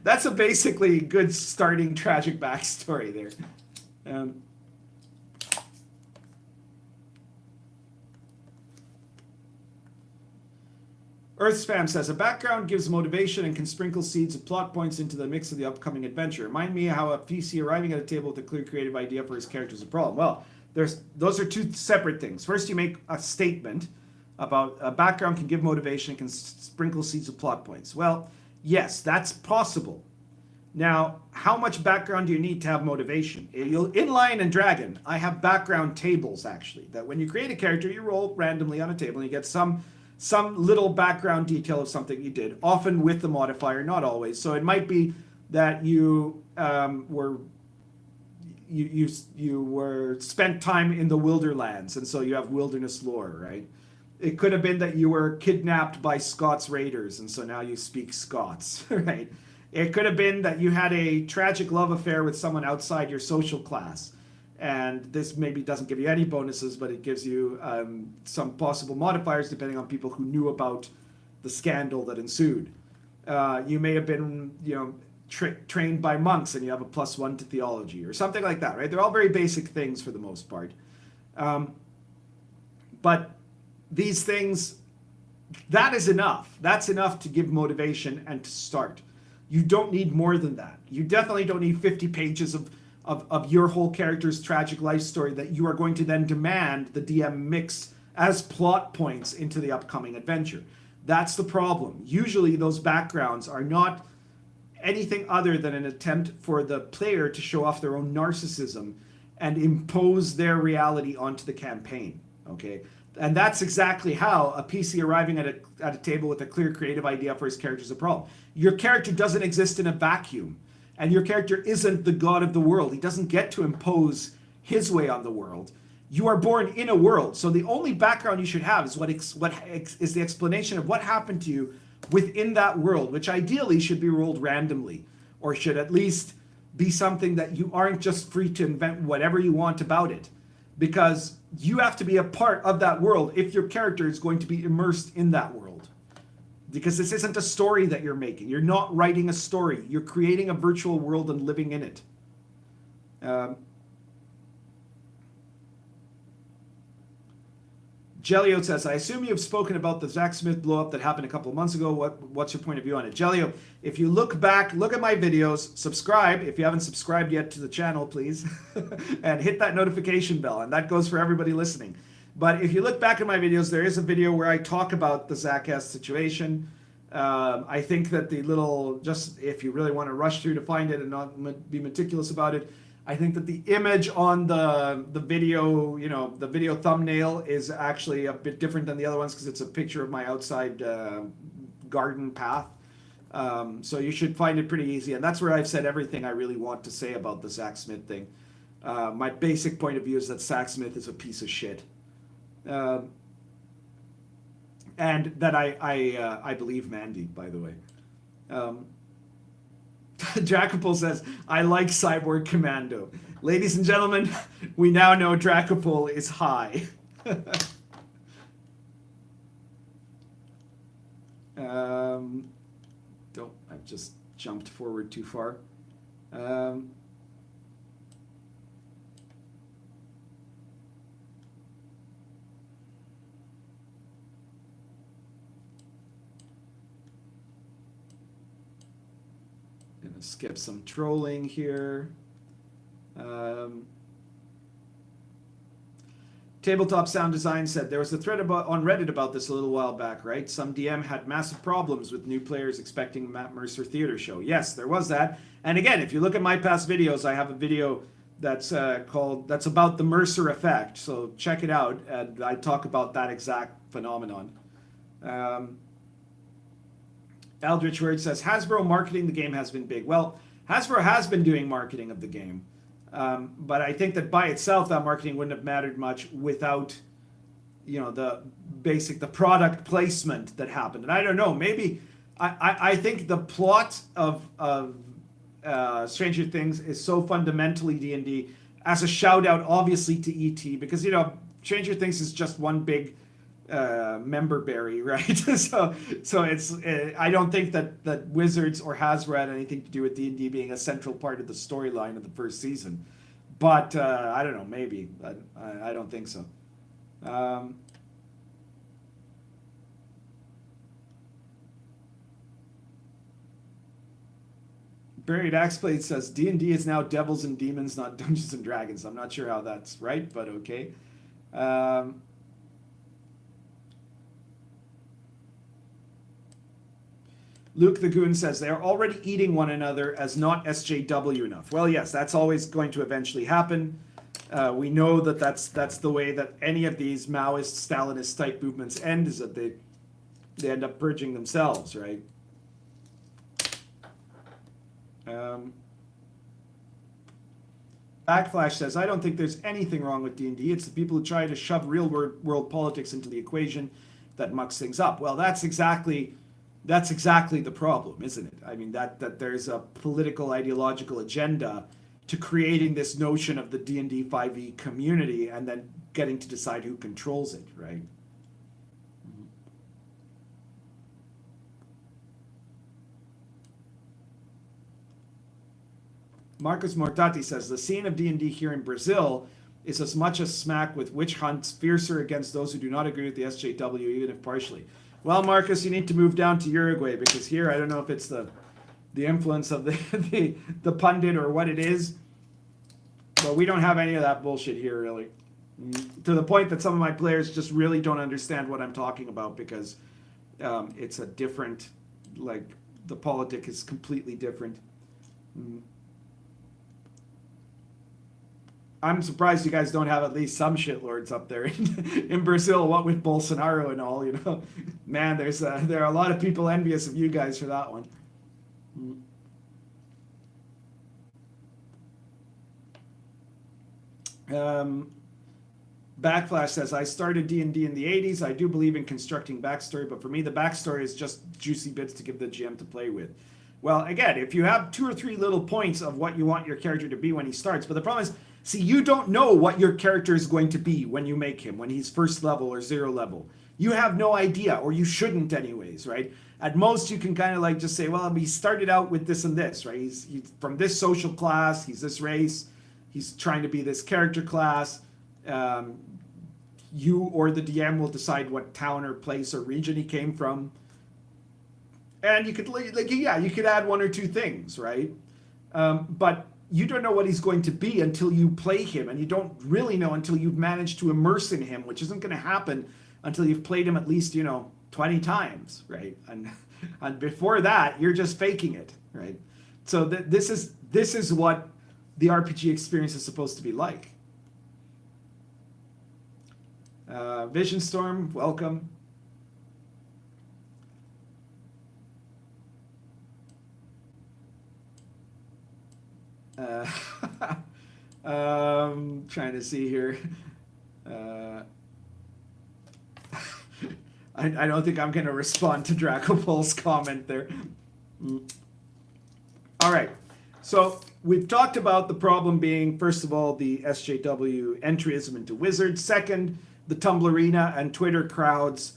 that's a basically good starting tragic backstory there. Earthspam says, a background gives motivation and can sprinkle seeds of plot points into the mix of the upcoming adventure. Remind me how a PC arriving at a table with a clear creative idea for his character is a problem. Well, those are 2 separate things. First, you make a statement about a background can give motivation and can sprinkle seeds of plot points. Well, yes, that's possible. Now, how much background do you need to have motivation? In Lion and Dragon, I have background tables, actually, that when you create a character, you roll randomly on a table and you get some little background detail of something you did, often with the modifier, not always. So it might be that you were spent time in the Wilderlands, and so you have wilderness lore, right? It could have been that you were kidnapped by Scots raiders, and so now you speak Scots, right? It could have been that you had a tragic love affair with someone outside your social class, and this maybe doesn't give you any bonuses, but it gives you some possible modifiers depending on people who knew about the scandal that ensued. You may have been, trained by monks and you have a +1 to theology or something like that, right? They're all very basic things for the most part. But these things, that is enough. That's enough to give motivation and to start. You don't need more than that. You definitely don't need 50 pages of your whole character's tragic life story that you are going to then demand the DM mix as plot points into the upcoming adventure. That's the problem. Usually those backgrounds are not anything other than an attempt for the player to show off their own narcissism and impose their reality onto the campaign, okay? And that's exactly how a PC arriving at a table with a clear creative idea for his character is a problem. Your character doesn't exist in a vacuum, and your character isn't the god of the world. He doesn't get to impose his way on the world. You are born in a world, so the only background you should have is what is the explanation of what happened to you within that world, which ideally should be rolled randomly, or should at least be something that you aren't just free to invent whatever you want about it, because you have to be a part of that world if your character is going to be immersed in that world. Because this isn't a story that you're making. You're not writing a story. You're creating a virtual world and living in it. Jelio says, I assume you've spoken about the Zach Smith blow-up that happened a couple of months ago. What's your point of view on it? Jelio, if you look back, look at my videos, subscribe if you haven't subscribed yet to the channel, please, and hit that notification bell, and that goes for everybody listening. But if you look back at my videos, there is a video where I talk about the Zach S situation. I think that the little, just if you really want to rush through to find it and not be meticulous about it, I think that the image on the video, you know, the video thumbnail is actually a bit different than the other ones because it's a picture of my outside garden path. So you should find it pretty easy. And that's where I've said everything I really want to say about the Zach Smith thing. My basic point of view is that Zach Smith is a piece of shit. And that I believe Mandy, by the way. Dracopol says, I like Cyborg Commando. Ladies and gentlemen, we now know Dracopol is high. I've just jumped forward too far. Gonna skip some trolling here. Tabletop Sound Design said there was a thread on Reddit about this a little while back, right? Some DM had massive problems with new players expecting a Matt Mercer theater show. Yes, there was that. And again, if you look at my past videos, I have a video that's that's about the Mercer effect. So check it out, and I talk about that exact phenomenon. Aldrich Word says, Hasbro marketing the game has been big. Well, Hasbro has been doing marketing of the game. But I think that by itself, that marketing wouldn't have mattered much without, you know, the product placement that happened. And I don't know, maybe, I think the plot of Stranger Things is so fundamentally D&D as a shout out, obviously, to E.T. because, you know, Stranger Things is just one big member berry, right? so it's I don't think that Wizards or Hasbro had anything to do with D&D being a central part of the storyline of the first season, but I don't know, maybe, but I don't think so. Buried Axeblade says D&D is now Devils and Demons, not Dungeons and Dragons. I'm not sure how that's right, but okay. Luke the Goon says they are already eating one another as not SJW enough. Well, yes, that's always going to eventually happen. We know that that's the way that any of these Maoist, Stalinist type movements end, is that they end up purging themselves, right? Backflash says, I don't think there's anything wrong with D&D. It's the people who try to shove real world politics into the equation that mucks things up. Well, that's exactly the problem, isn't it? I mean, that there's a political, ideological agenda to creating this notion of the D&D5e community and then getting to decide who controls it, right? Marcos Mortati says, the scene of D&D here in Brazil is as much a smack with witch hunts, fiercer against those who do not agree with the SJW, even if partially. Well, Marcus, you need to move down to Uruguay, because here, I don't know if it's the influence of the pundit or what it is, but we don't have any of that bullshit here, really. To the point that some of my players just really don't understand what I'm talking about, because it's a different, like, the politic is completely different. I'm surprised you guys don't have at least some shitlords up there in Brazil, what with Bolsonaro and all, you know. Man, there are a lot of people envious of you guys for that one. Backflash says, I started D&D in the 80s. I do believe in constructing backstory, but for me, the backstory is just juicy bits to give the GM to play with. Well, again, if you have 2 or 3 little points of what you want your character to be when he starts, but the problem is, see, you don't know what your character is going to be when you make him, when he's first level or 0 level. You have no idea, or you shouldn't anyways, right? At most, you can kind of like just say, well, he started out with this and this, right? He's from this social class, he's this race, he's trying to be this character class. You or the DM will decide what town or place or region he came from. And you could, like, yeah, you could add 1 or 2 things, right? But you don't know what he's going to be until you play him, and you don't really know until you've managed to immerse in him, which isn't going to happen until you've played him at least, 20 times, right? And before that, you're just faking it, right? So this is what the RPG experience is supposed to be like. Vision Storm, welcome. Trying to see here. I don't think I'm going to respond to Dracopol's comment there. All right. So we've talked about the problem being, first of all, the SJW entryism into Wizards. Second, the tumblrina and Twitter crowds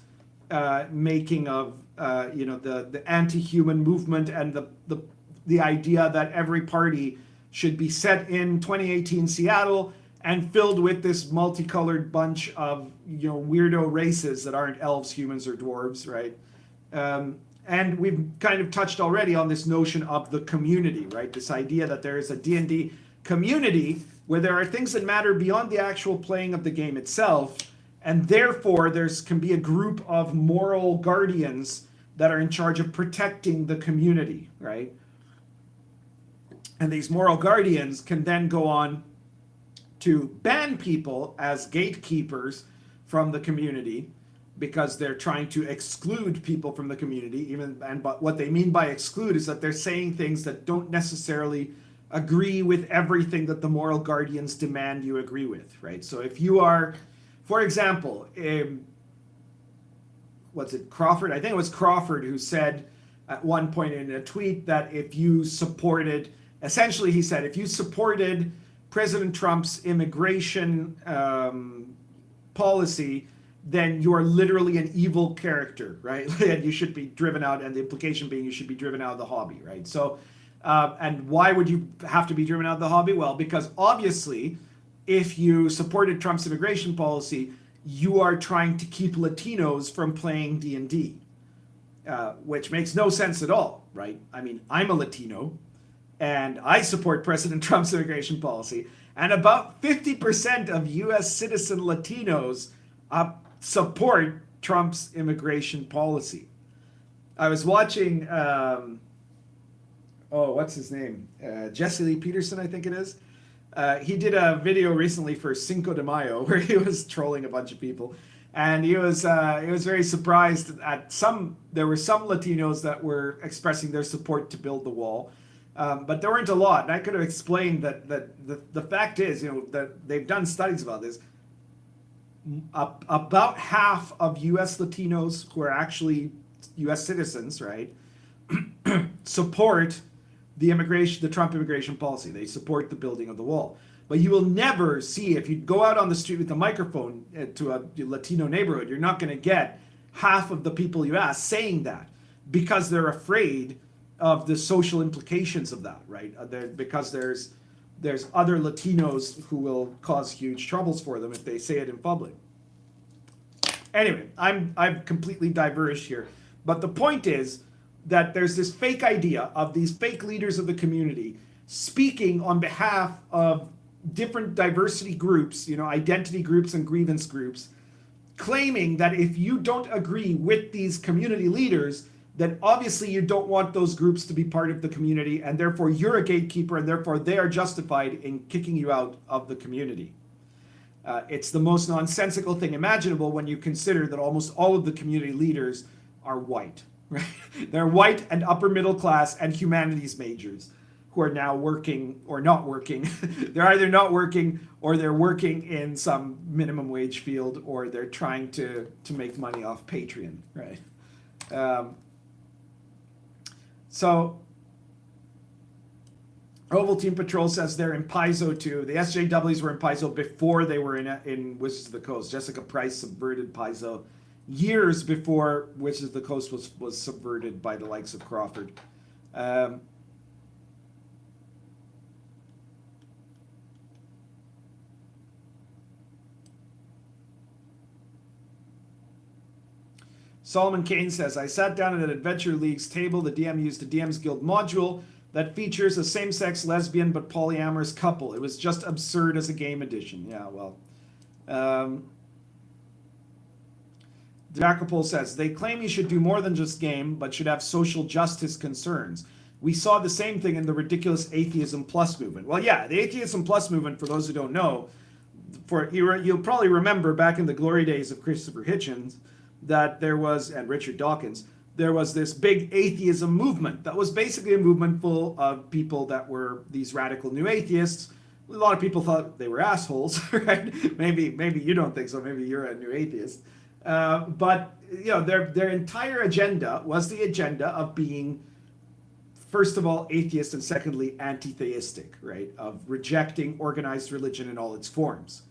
making of the anti-human movement and the idea that every party should be set in 2018 Seattle and filled with this multicolored bunch of weirdo races that aren't elves, humans, or dwarves, right? And we've kind of touched already on this notion of the community, right? This idea that there is a D&D community where there are things that matter beyond the actual playing of the game itself, and therefore can be a group of moral guardians that are in charge of protecting the community, right? And these moral guardians can then go on to ban people as gatekeepers from the community because they're trying to exclude people from the community. But what they mean by exclude is that they're saying things that don't necessarily agree with everything that the moral guardians demand you agree with, right? So if you are, for example, what's it, Crawford? I think it was Crawford who said at one point in a tweet that if you supported, essentially he said, if you supported President Trump's immigration policy, then you are literally an evil character, right? And you should be driven out, and the implication being you should be driven out of the hobby, right? So, and why would you have to be driven out of the hobby? Well, because obviously, if you supported Trump's immigration policy, you are trying to keep Latinos from playing D&D, which makes no sense at all, right? I mean, I'm a Latino, and I support President Trump's immigration policy, and about 50% of U.S. citizen Latinos support Trump's immigration policy. I was watching, what's his name? Jesse Lee Peterson, I think it is. He did a video recently for Cinco de Mayo where he was trolling a bunch of people, and he was very surprised at there were some Latinos that were expressing their support to build the wall. But there weren't a lot, and I could have explained that the fact is, that they've done studies about this. About half of U.S. Latinos who are actually U.S. citizens, right, support the Trump immigration policy. They support the building of the wall. But you will never see, if you go out on the street with a microphone to a Latino neighborhood, you're not going to get half of the people you ask saying that, because they're afraid of the social implications of that, right? Because there's other Latinos who will cause huge troubles for them if they say it in public. Anyway, I've completely diverged here, but the point is that there's this fake idea of these fake leaders of the community speaking on behalf of different diversity groups, identity groups and grievance groups, claiming that if you don't agree with these community leaders, then obviously you don't want those groups to be part of the community, and therefore you're a gatekeeper, and therefore they are justified in kicking you out of the community. It's the most nonsensical thing imaginable when you consider that almost all of the community leaders are white. Right? They're white and upper middle class and humanities majors who are now working or not working. They're either not working or they're working in some minimum wage field, or they're trying to make money off Patreon, right? So Ovaltine Patrol says they're in Paizo too. The SJWs were in Paizo before they were in Wizards of the Coast. Jessica Price subverted Paizo years before Wizards of the Coast was subverted by the likes of Crawford. Solomon Kane says, I sat down at an Adventure League's table. The DM used a DM's Guild module that features a same-sex lesbian but polyamorous couple. It was just absurd as a game edition. Yeah, well. Dracopol says, they claim you should do more than just game, but should have social justice concerns. We saw the same thing in the ridiculous Atheism Plus movement. Well, yeah, the Atheism Plus movement, for those who don't know, you'll probably remember back in the glory days of Christopher Hitchens, that there was, and Richard Dawkins, there was this big atheism movement that was basically a movement full of people that were these radical new atheists. A lot of people thought they were assholes, right? Maybe you don't think so. Maybe you're a new atheist. But you know, their entire agenda was the agenda of being, first of all, atheist, and secondly, anti-theistic, right? Of rejecting organized religion in all its forms.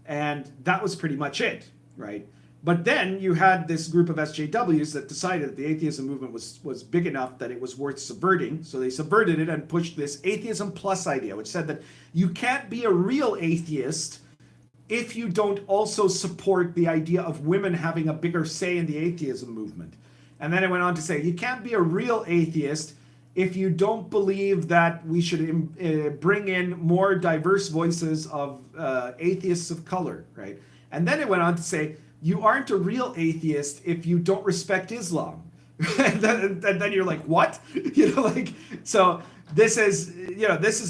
And that was pretty much it, right? But then you had this group of SJWs that decided that the atheism movement was big enough that it was worth subverting. So they subverted it and pushed this atheism plus idea, which said that you can't be a real atheist if you don't also support the idea of women having a bigger say in the atheism movement. And then it went on to say, you can't be a real atheist if you don't believe that we should bring in more diverse voices of atheists of color, right? And then it went on to say, you aren't a real atheist if you don't respect Islam. and then you're like, what? You know, like, so this is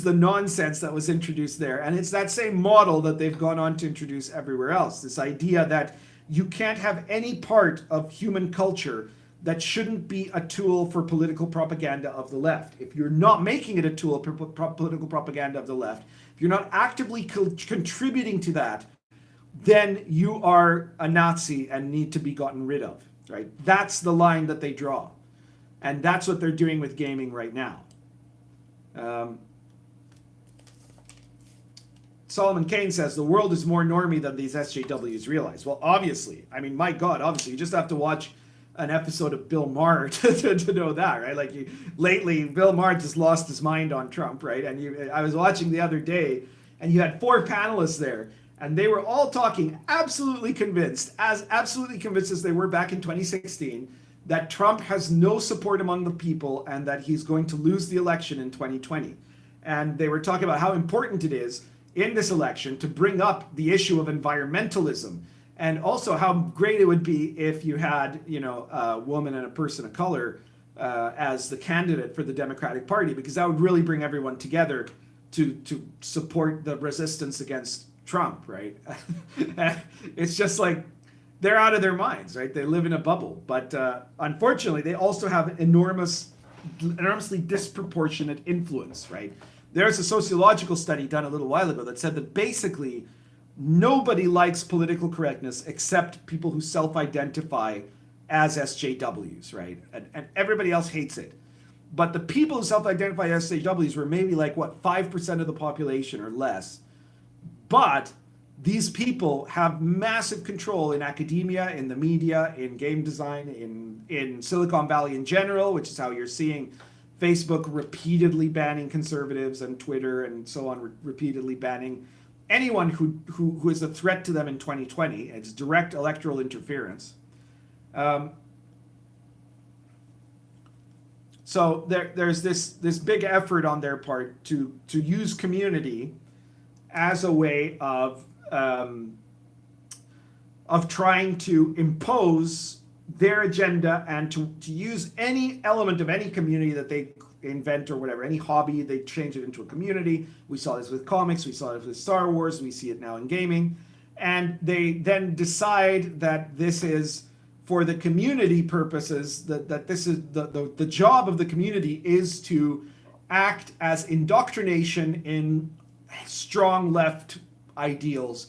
the nonsense that was introduced there. And it's that same model that they've gone on to introduce everywhere else. This idea that you can't have any part of human culture that shouldn't be a tool for political propaganda of the left. If you're not making it a tool for political propaganda of the left, if you're not actively contributing to that, then you are a Nazi and need to be gotten rid of, right? That's the line that they draw. And that's what they're doing with gaming right now. Solomon Kane says, the world is more normie than these SJWs realize. Well, obviously. I mean, my God, obviously. You just have to watch an episode of Bill Maher to know that, right? Like, lately, Bill Maher just lost his mind on Trump, right? And I was watching the other day, and you had 4 panelists there, and they were all talking absolutely convinced as they were back in 2016, that Trump has no support among the people and that he's going to lose the election in 2020. And they were talking about how important it is in this election to bring up the issue of environmentalism, and also how great it would be if you had, you know, a woman and a person of color as the candidate for the Democratic Party, because that would really bring everyone together to support the resistance against Trump, right? It's just like they're out of their minds, right? They live in a bubble. But unfortunately, they also have enormously disproportionate influence, right? There's a sociological study done a little while ago that said that basically nobody likes political correctness except people who self-identify as SJWs, right? And everybody else hates it. But the people who self-identify as SJWs were maybe like, what, 5% of the population or less. But these people have massive control in academia, in the media, in game design, in Silicon Valley in general, which is how you're seeing Facebook repeatedly banning conservatives and Twitter and so on, repeatedly banning anyone who is a threat to them in 2020. It's direct electoral interference. So there's this big effort on their part to use community as a way of trying to impose their agenda and to use any element of any community that they invent or whatever, any hobby, they change it into a community. We saw this with comics, we saw this with Star Wars, we see it now in gaming. And they then decide that this is for the community purposes, that this is the job of the community is to act as indoctrination in strong left ideals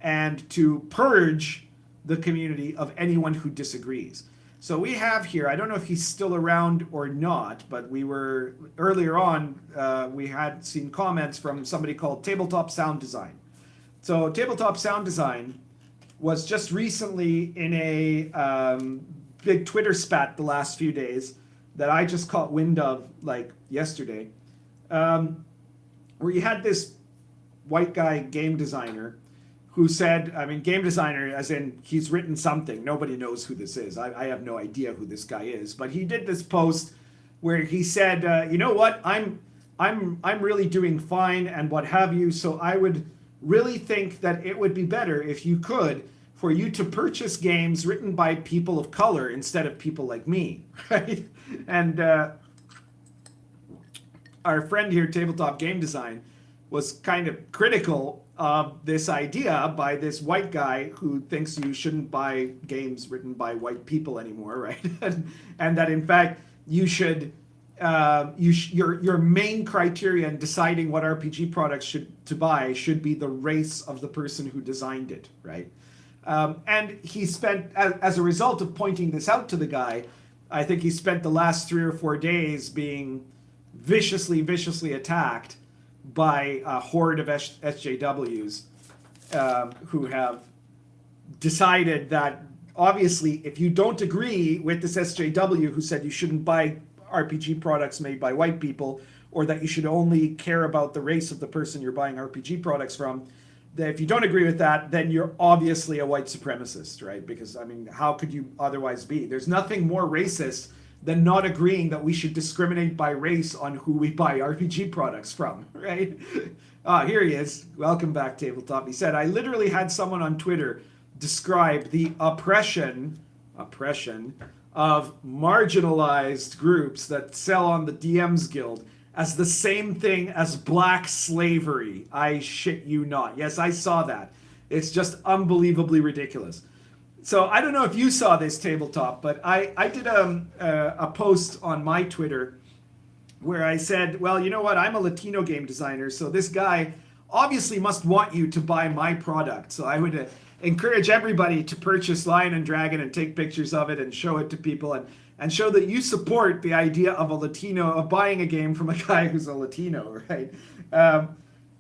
and to purge the community of anyone who disagrees. So we have here, I don't know if he's still around or not, but we were, earlier on, we had seen comments from somebody called Tabletop Sound Design. So Tabletop Sound Design was just recently in a big Twitter spat the last few days that I just caught wind of like yesterday, where you had this white guy game designer who said, I mean, game designer as in he's written something. Nobody knows who this is. I have no idea who this guy is. But he did this post where he said, you know what, I'm really doing fine and what have you. So I would really think that it would be better if you could, for you to purchase games written by people of color instead of people like me, right? And our friend here, Tabletop Game Design, was kind of critical of this idea by this white guy who thinks you shouldn't buy games written by white people anymore, right? And that in fact you should your main criteria in deciding what RPG products to buy should be the race of the person who designed it, right? And he spent, as a result of pointing this out to the guy, I think he spent the last 3 or 4 days being viciously attacked by a horde of SJWs who have decided that obviously if you don't agree with this SJW who said you shouldn't buy RPG products made by white people, or that you should only care about the race of the person you're buying RPG products from, that if you don't agree with that, then you're obviously a white supremacist, right? Because, I mean, how could you otherwise be? There's nothing more racist than not agreeing that we should discriminate by race on who we buy RPG products from, right? Here he is. Welcome back, Tabletop. He said, I literally had someone on Twitter describe the oppression of marginalized groups that sell on the DM's Guild as the same thing as black slavery. I shit you not. Yes, I saw that. It's just unbelievably ridiculous. So I don't know if you saw this, Tabletop, but I did a post on my Twitter where I said, well, you know what? I'm a Latino game designer, so this guy obviously must want you to buy my product. So I would encourage everybody to purchase Lion and Dragon and take pictures of it and show it to people and show that you support the idea of a Latino, of buying a game from a guy who's a Latino, right?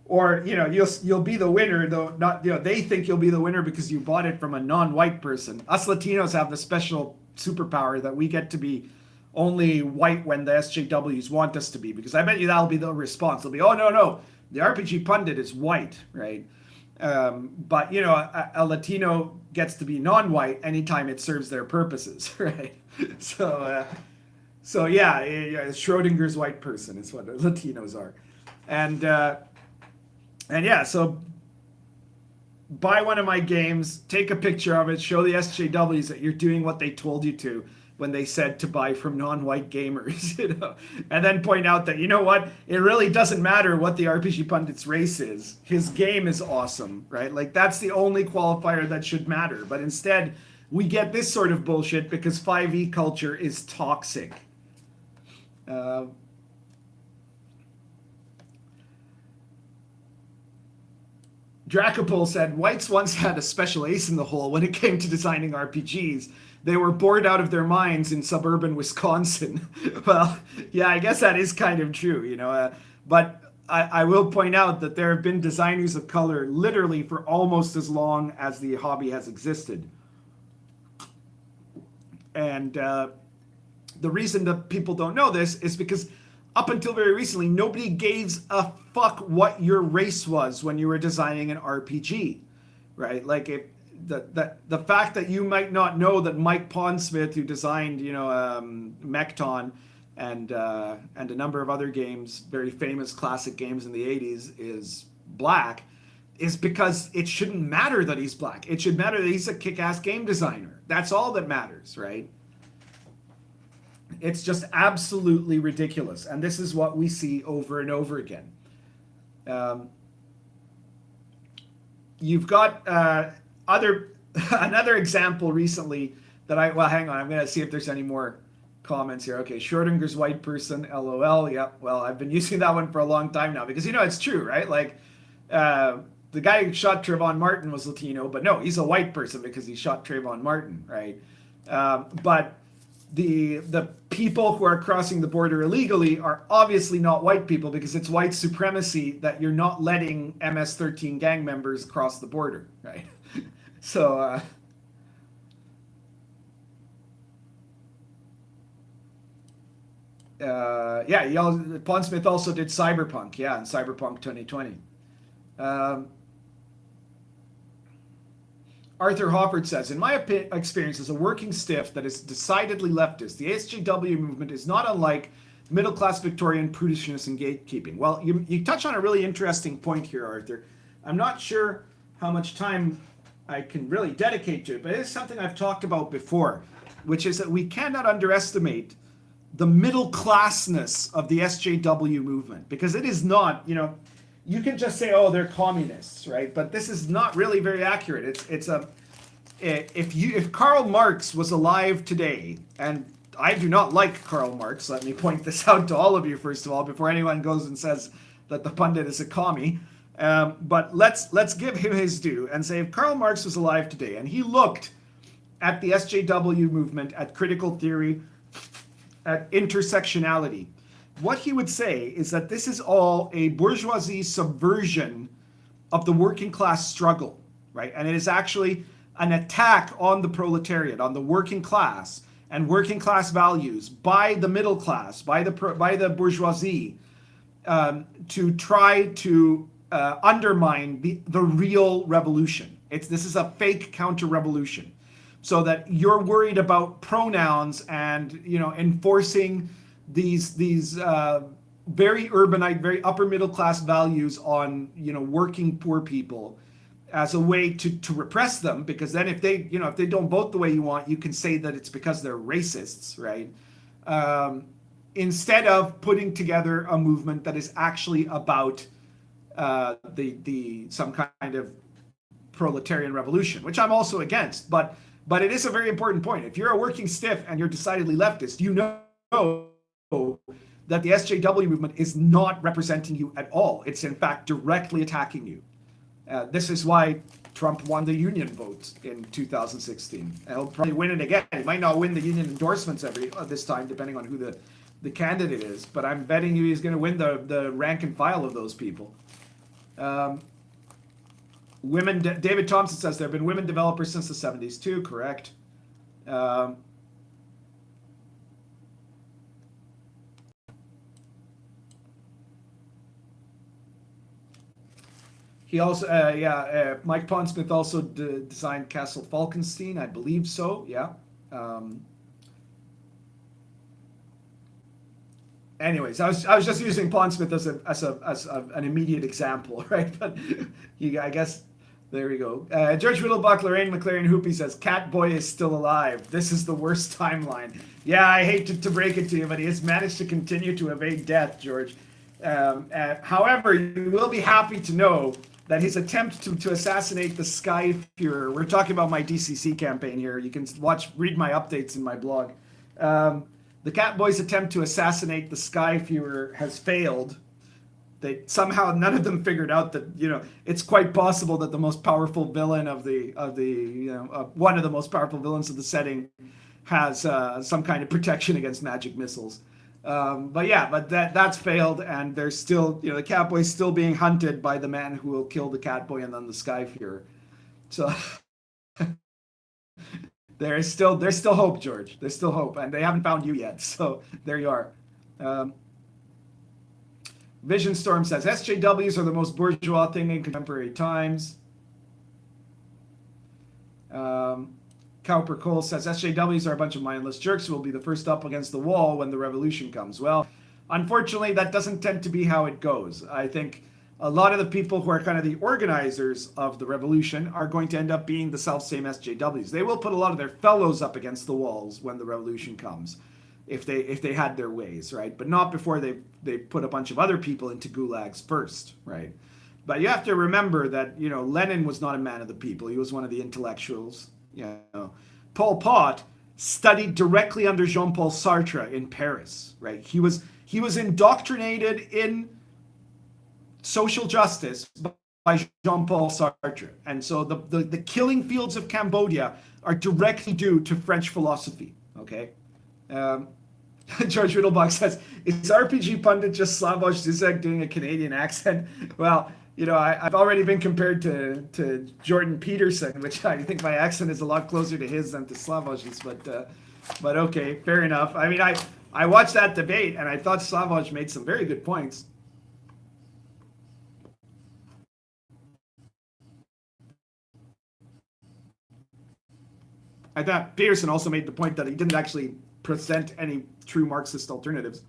Or, you know, you'll be the winner, though not, you know, they think you'll be the winner because you bought it from a non-white person. Us Latinos have the special superpower that we get to be only white when the SJWs want us to be, because I bet you that'll be the response. They'll be, oh, no, the RPG pundit is white, right? But, you know, a Latino gets to be non-white anytime it serves their purposes, right? So yeah, Schrodinger's white person is what Latinos are. And yeah, so buy one of my games, take a picture of it, show the SJWs that you're doing what they told you to when they said to buy from non-white gamers, you know, and then point out that, you know what, it really doesn't matter what the RPG pundit's race is. His game is awesome, right? Like, that's the only qualifier that should matter. But instead, we get this sort of bullshit because 5e culture is toxic. Dracopol said, whites once had a special ace in the hole when it came to designing RPGs. They were bored out of their minds in suburban Wisconsin. Well, yeah, I guess that is kind of true, you know. But I will point out that there have been designers of color literally for almost as long as the hobby has existed. And the reason that people don't know this is because up until very recently, nobody gave a fuck what your race was when you were designing an RPG, right? Like, if the fact that you might not know that Mike Pondsmith, who designed, you know, Mechton and a number of other games, very famous classic games in the 80s, is black, is because it shouldn't matter that he's black. It should matter that he's a kick-ass game designer. That's all that matters, right? It's just absolutely ridiculous. And this is what we see over and over again. You've got another example recently that hang on, I'm going to see if there's any more comments here. Okay, Schrodinger's white person, LOL. Yep, well, I've been using that one for a long time now because, you know, it's true, right? Like, the guy who shot Trayvon Martin was Latino, but no, he's a white person because he shot Trayvon Martin, right? But the people who are crossing the border illegally are obviously not white people, because it's white supremacy that you're not letting MS-13 gang members cross the border, right? So yeah, Pondsmith also did Cyberpunk, yeah, in Cyberpunk 2020. Arthur Hofford says, in my experience as a working stiff that is decidedly leftist, the SJW movement is not unlike middle-class Victorian prudishness and gatekeeping. Well, you touch on a really interesting point here, Arthur. I'm not sure how much time I can really dedicate to it, but it is something I've talked about before, which is that we cannot underestimate the middle-classness of the SJW movement, because it is not, you can just say, oh, they're communists, right? But this is not really very accurate. If Karl Marx was alive today, and I do not like Karl Marx, let me point this out to all of you first of all, before anyone goes and says that the pundit is a commie. But let's give him his due and say, if Karl Marx was alive today and he looked at the SJW movement, at critical theory, at intersectionality, what he would say is that this is all a bourgeoisie subversion of the working class struggle, right? And it is actually an attack on the proletariat, on the working class and working class values by the middle class, by the bourgeoisie, to try to undermine the real revolution. This is a fake counter-revolution, so that you're worried about pronouns and enforcing these very urbanite, very upper middle class values on working poor people as a way to repress them, because then if they don't vote the way you want, you can say that it's because they're racists, right? Instead of putting together a movement that is actually about some kind of proletarian revolution, which I'm also against, but it is a very important point. If you're a working stiff and you're decidedly leftist, you know that the SJW movement is not representing you at all. It's in fact directly attacking you. This is why Trump won the union vote in 2016. And he'll probably win it again. He might not win the union endorsements this time, depending on who the candidate is. But I'm betting you he's going to win the rank and file of those people. David Thompson says there have been women developers since the 70s too. Correct. He also, Mike Pondsmith also designed Castle Falkenstein, I believe so. Yeah. Anyways, I was just using Pondsmith as an immediate example, right? But I guess there we go. George Riddlebuck, Lorraine McLaren Hoopy says Catboy is still alive. This is the worst timeline. Yeah, I hate to break it to you, but he has managed to continue to evade death, George. However, you will be happy to know that his attempt to assassinate the Sky Fuhrer, we're talking about my DCC campaign here. You can read my updates in my blog. The Catboys' attempt to assassinate the Sky Fuhrer has failed. Somehow none of them figured out that it's quite possible that the most powerful villain one of the most powerful villains of the setting has some kind of protection against magic missiles. But that's failed, and there's still, the Catboy's still being hunted by the man who will kill the Catboy and then the Sky Fuhrer. So there's still hope, George. There's still hope, and they haven't found you yet. So there you are. Vision Storm says SJWs are the most bourgeois thing in contemporary times. Cowper Cole says SJWs are a bunch of mindless jerks who will be the first up against the wall when the revolution comes. Well, unfortunately, that doesn't tend to be how it goes. I think a lot of the people who are kind of the organizers of the revolution are going to end up being the self-same SJWs. They will put a lot of their fellows up against the walls when the revolution comes, if they had their ways, right? But not before they put a bunch of other people into gulags first, right? But you have to remember that, Lenin was not a man of the people. He was one of the intellectuals. Pol Pot studied directly under Jean-Paul Sartre in Paris, right? He was indoctrinated in social justice by Jean-Paul Sartre. And so the killing fields of Cambodia are directly due to French philosophy, okay? Um, George Riddlebox says, is RPG pundit just Slavoj Zizek doing a Canadian accent? Well, I've already been compared to Jordan Peterson, which I think my accent is a lot closer to his than to Slavoj's, but okay, fair enough. I mean, I watched that debate and I thought Slavoj made some very good points. I thought Peterson also made the point that he didn't actually present any true Marxist alternatives.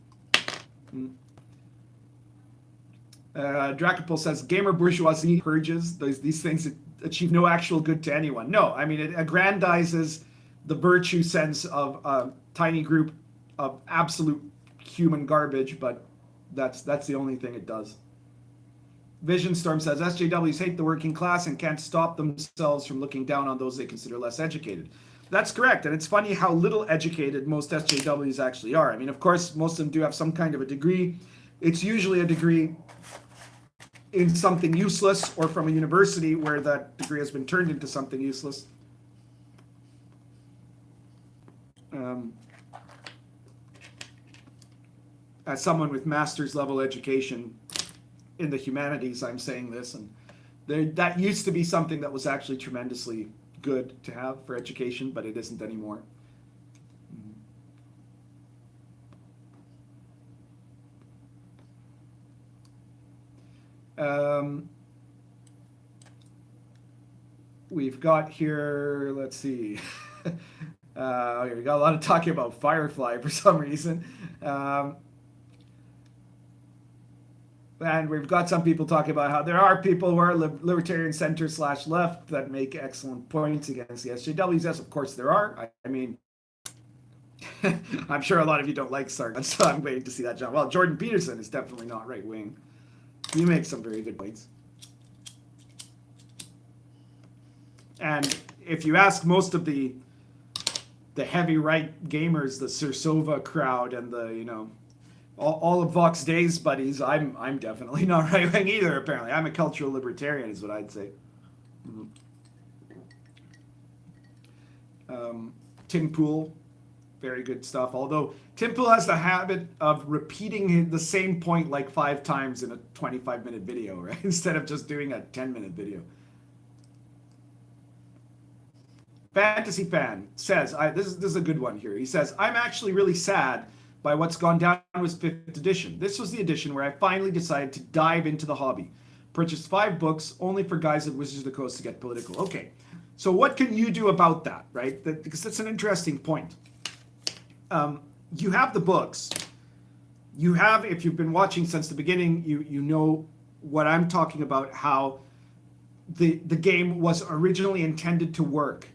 Dracopol says, gamer bourgeoisie purges. These things achieve no actual good to anyone. No, I mean, it aggrandizes the virtue sense of a tiny group of absolute human garbage, but that's the only thing it does. Vision Storm says, SJWs hate the working class and can't stop themselves from looking down on those they consider less educated. That's correct, and it's funny how little educated most SJWs actually are. I mean, of course, most of them do have some kind of a degree. It's usually a degree in something useless or from a university where that degree has been turned into something useless. As someone with master's level education in the humanities, I'm saying this, and that used to be something that was actually tremendously good to have for education, but it isn't anymore. We've got here, let's see. We got a lot of talking about Firefly for some reason. And we've got some people talking about how there are people who are libertarian center / left that make excellent points against the SJWs. Yes, of course there are. I mean, I'm sure a lot of you don't like Sargon, so I'm waiting to see that, John. Well, Jordan Peterson is definitely not right wing. He makes some very good points. And if you ask most of the heavy right gamers, the Sursova crowd and the, all of Vox Day's buddies, I'm definitely not right wing either, apparently. I'm a cultural libertarian is what I'd say. Tim Pool, very good stuff. Although Tim Pool has the habit of repeating the same point like 5 times in a 25-minute video, right? Instead of just doing a 10-minute video. Fantasy Fan says, this is a good one here. He says, I'm actually really sad by what's gone down with 5th edition. This was the edition where I finally decided to dive into the hobby. Purchased 5 books, only for guys at Wizards of the Coast to get political. Okay, so what can you do about that, right? Because that's an interesting point. You have the books. You have, if you've been watching since the beginning, you know what I'm talking about, how the game was originally intended to work,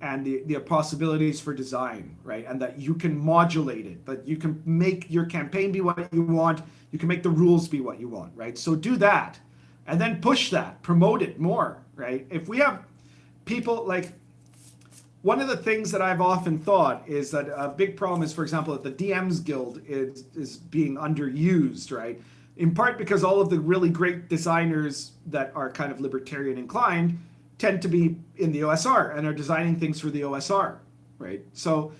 and the possibilities for design, right? And that you can modulate it, that you can make your campaign be what you want, you can make the rules be what you want, right? So do that, and then push that, promote it more, right? If we have people like, one of the things that I've often thought is that a big problem is, for example, that the DMs Guild is being underused, right? In part because all of the really great designers that are kind of libertarian inclined tend to be in the OSR and are designing things for the OSR, right? So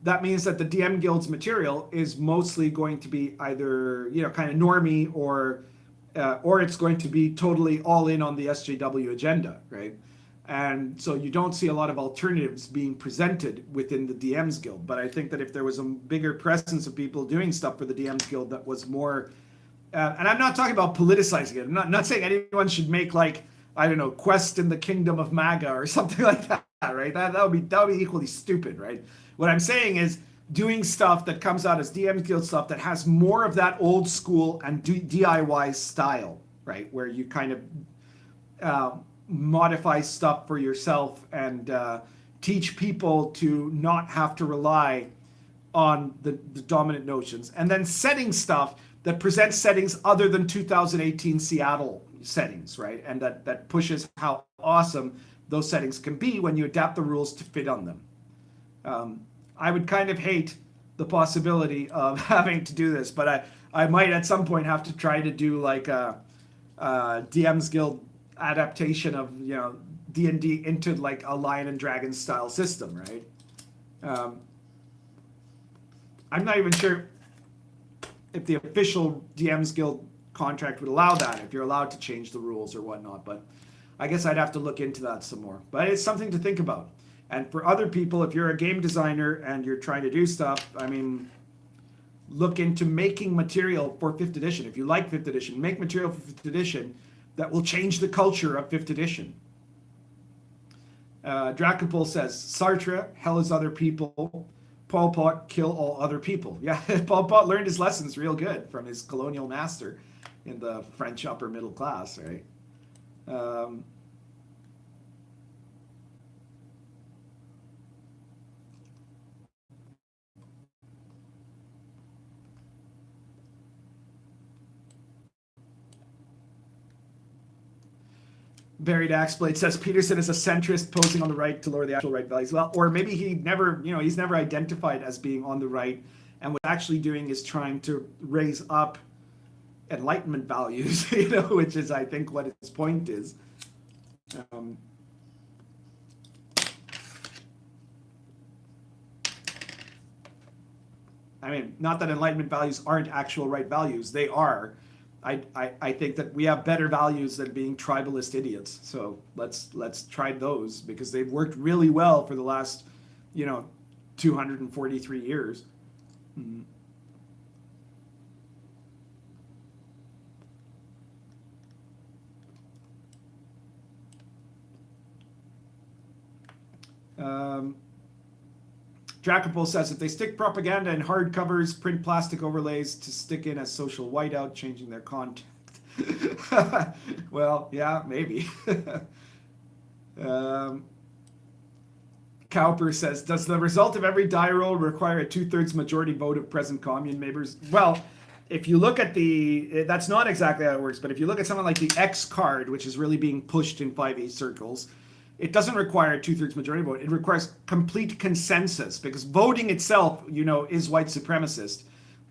that means that the DM Guild's material is mostly going to be either, kind of normie or it's going to be totally all in on the SJW agenda, right? And so you don't see a lot of alternatives being presented within the DMs Guild. But I think that if there was a bigger presence of people doing stuff for the DMs Guild that was more, and I'm not talking about politicizing it. I'm not saying anyone should make like, I don't know, Quest in the Kingdom of MAGA or something like that, right? That would be equally stupid, right? What I'm saying is doing stuff that comes out as DMs Guild stuff that has more of that old school and DIY style, right? Where you kind of modify stuff for yourself and teach people to not have to rely on the dominant notions, and then setting stuff that presents settings other than 2018 Seattle settings, right? And that pushes how awesome those settings can be when you adapt the rules to fit on them. I would kind of hate the possibility of having to do this, but I might at some point have to try to do like a DMs Guild adaptation of D&D into like a Lion and Dragon style system, right? I'm not even sure if the official DMs Guild contract would allow that, if you're allowed to change the rules or whatnot, but I guess I'd have to look into that some more. But it's something to think about. And for other people, if you're a game designer and you're trying to do stuff, I mean, look into making material for 5th edition. If you like 5th edition, make material for 5th edition that will change the culture of 5th edition. Dracopol says, Sartre, hell is other people. Pol Pot, kill all other people. Yeah, Pol Pot learned his lessons real good from his colonial master in the French upper middle class, right? Buried Axeblade says Peterson is a centrist posing on the right to lower the actual right values. Well, or maybe he never, he's never identified as being on the right, and what actually doing is trying to raise up Enlightenment values, which is, I think, what his point is. I mean, not that Enlightenment values aren't actual right values. They are. I think that we have better values than being tribalist idiots. So let's try those, because they've worked really well for the last, 243 years. Mm-hmm. Dracopol says, if they stick propaganda in hardcovers, print plastic overlays to stick in as social whiteout, changing their content. Well, yeah, maybe. Cowper says, does the result of every die roll require a 2/3 majority vote of present commune members? Well, if you look at that's not exactly how it works, but if you look at something like the X card, which is really being pushed in 5e circles, it doesn't require a 2/3 majority vote. It requires complete consensus, because voting itself, is white supremacist.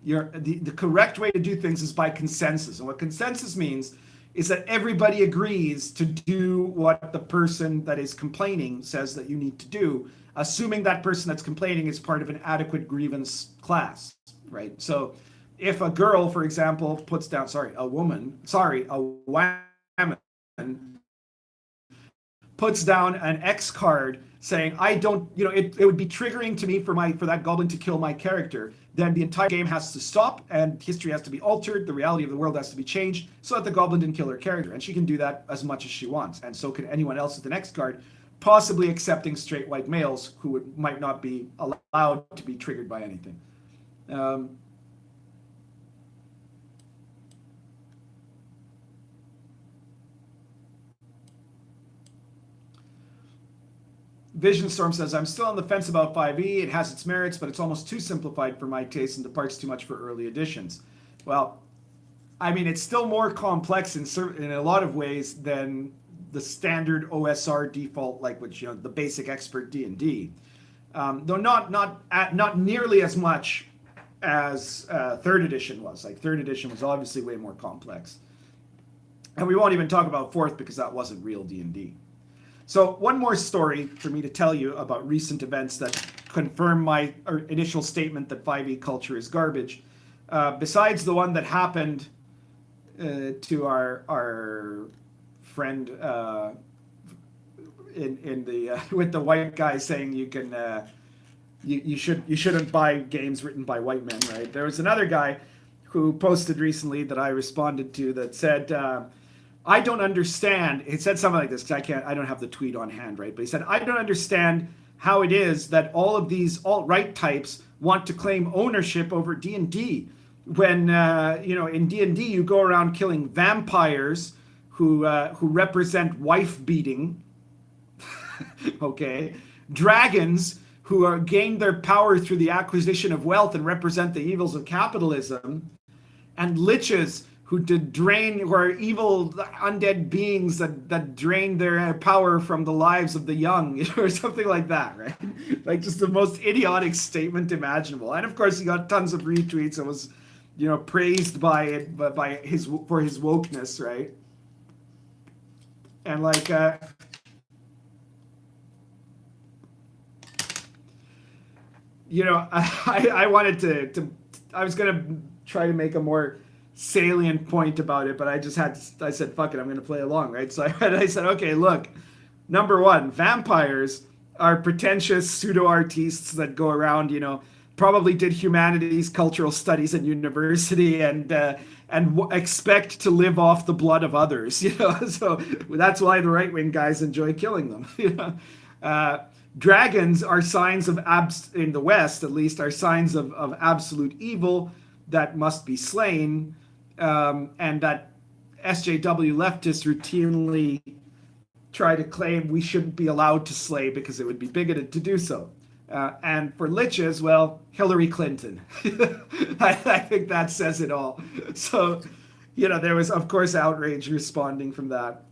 The correct way to do things is by consensus. And what consensus means is that everybody agrees to do what the person that is complaining says that you need to do, assuming that person that's complaining is part of an adequate grievance class, right? So if a girl, for example, a woman puts down an X card saying, I don't, it would be triggering to me for that goblin to kill my character, then the entire game has to stop and history has to be altered, the reality of the world has to be changed so that the goblin didn't kill her character. And she can do that as much as she wants. And so can anyone else with an X card, possibly excepting straight white males who might not be allowed to be triggered by anything. Vision Storm says, I'm still on the fence about 5e. It has its merits, but it's almost too simplified for my taste and departs too much for early editions. Well, I mean, it's still more complex in a lot of ways than the standard OSR default, like which, the basic expert D&D. Though not nearly as much as 3rd edition was. Like 3rd edition was obviously way more complex. And we won't even talk about 4th because that wasn't real D&D. So one more story for me to tell you about recent events that confirm my initial statement that 5e culture is garbage. Besides the one that happened to our friend in the with the white guy saying you can you shouldn't buy games written by white men, right? There was another guy who posted recently that I responded to that said, I don't understand. It said something like this, because I don't have the tweet on hand, right? But he said, I don't understand how it is that all of these alt-right types want to claim ownership over D&D when, in D&D you go around killing vampires who represent wife beating, okay? Dragons who gain their power through the acquisition of wealth and represent the evils of capitalism, and liches who are evil undead beings that drain their power from the lives of the young, or something like that, right? Like just the most idiotic statement imaginable. And of course, he got tons of retweets and was, praised for his wokeness, right? And I wanted to I was gonna try to make a more salient point about it, but I said, fuck it, I'm gonna play along, right? So I said, okay, look, number one, vampires are pretentious pseudo artists that go around, probably did humanities, cultural studies at university, and expect to live off the blood of others, So that's why the right wing guys enjoy killing them, Dragons are signs of in the West, at least, are signs of absolute evil that must be slain, and that SJW leftists routinely try to claim we shouldn't be allowed to slay because it would be bigoted to do so. And for liches, well, Hillary Clinton. I think that says it all. So, there was, of course, outrage responding from that.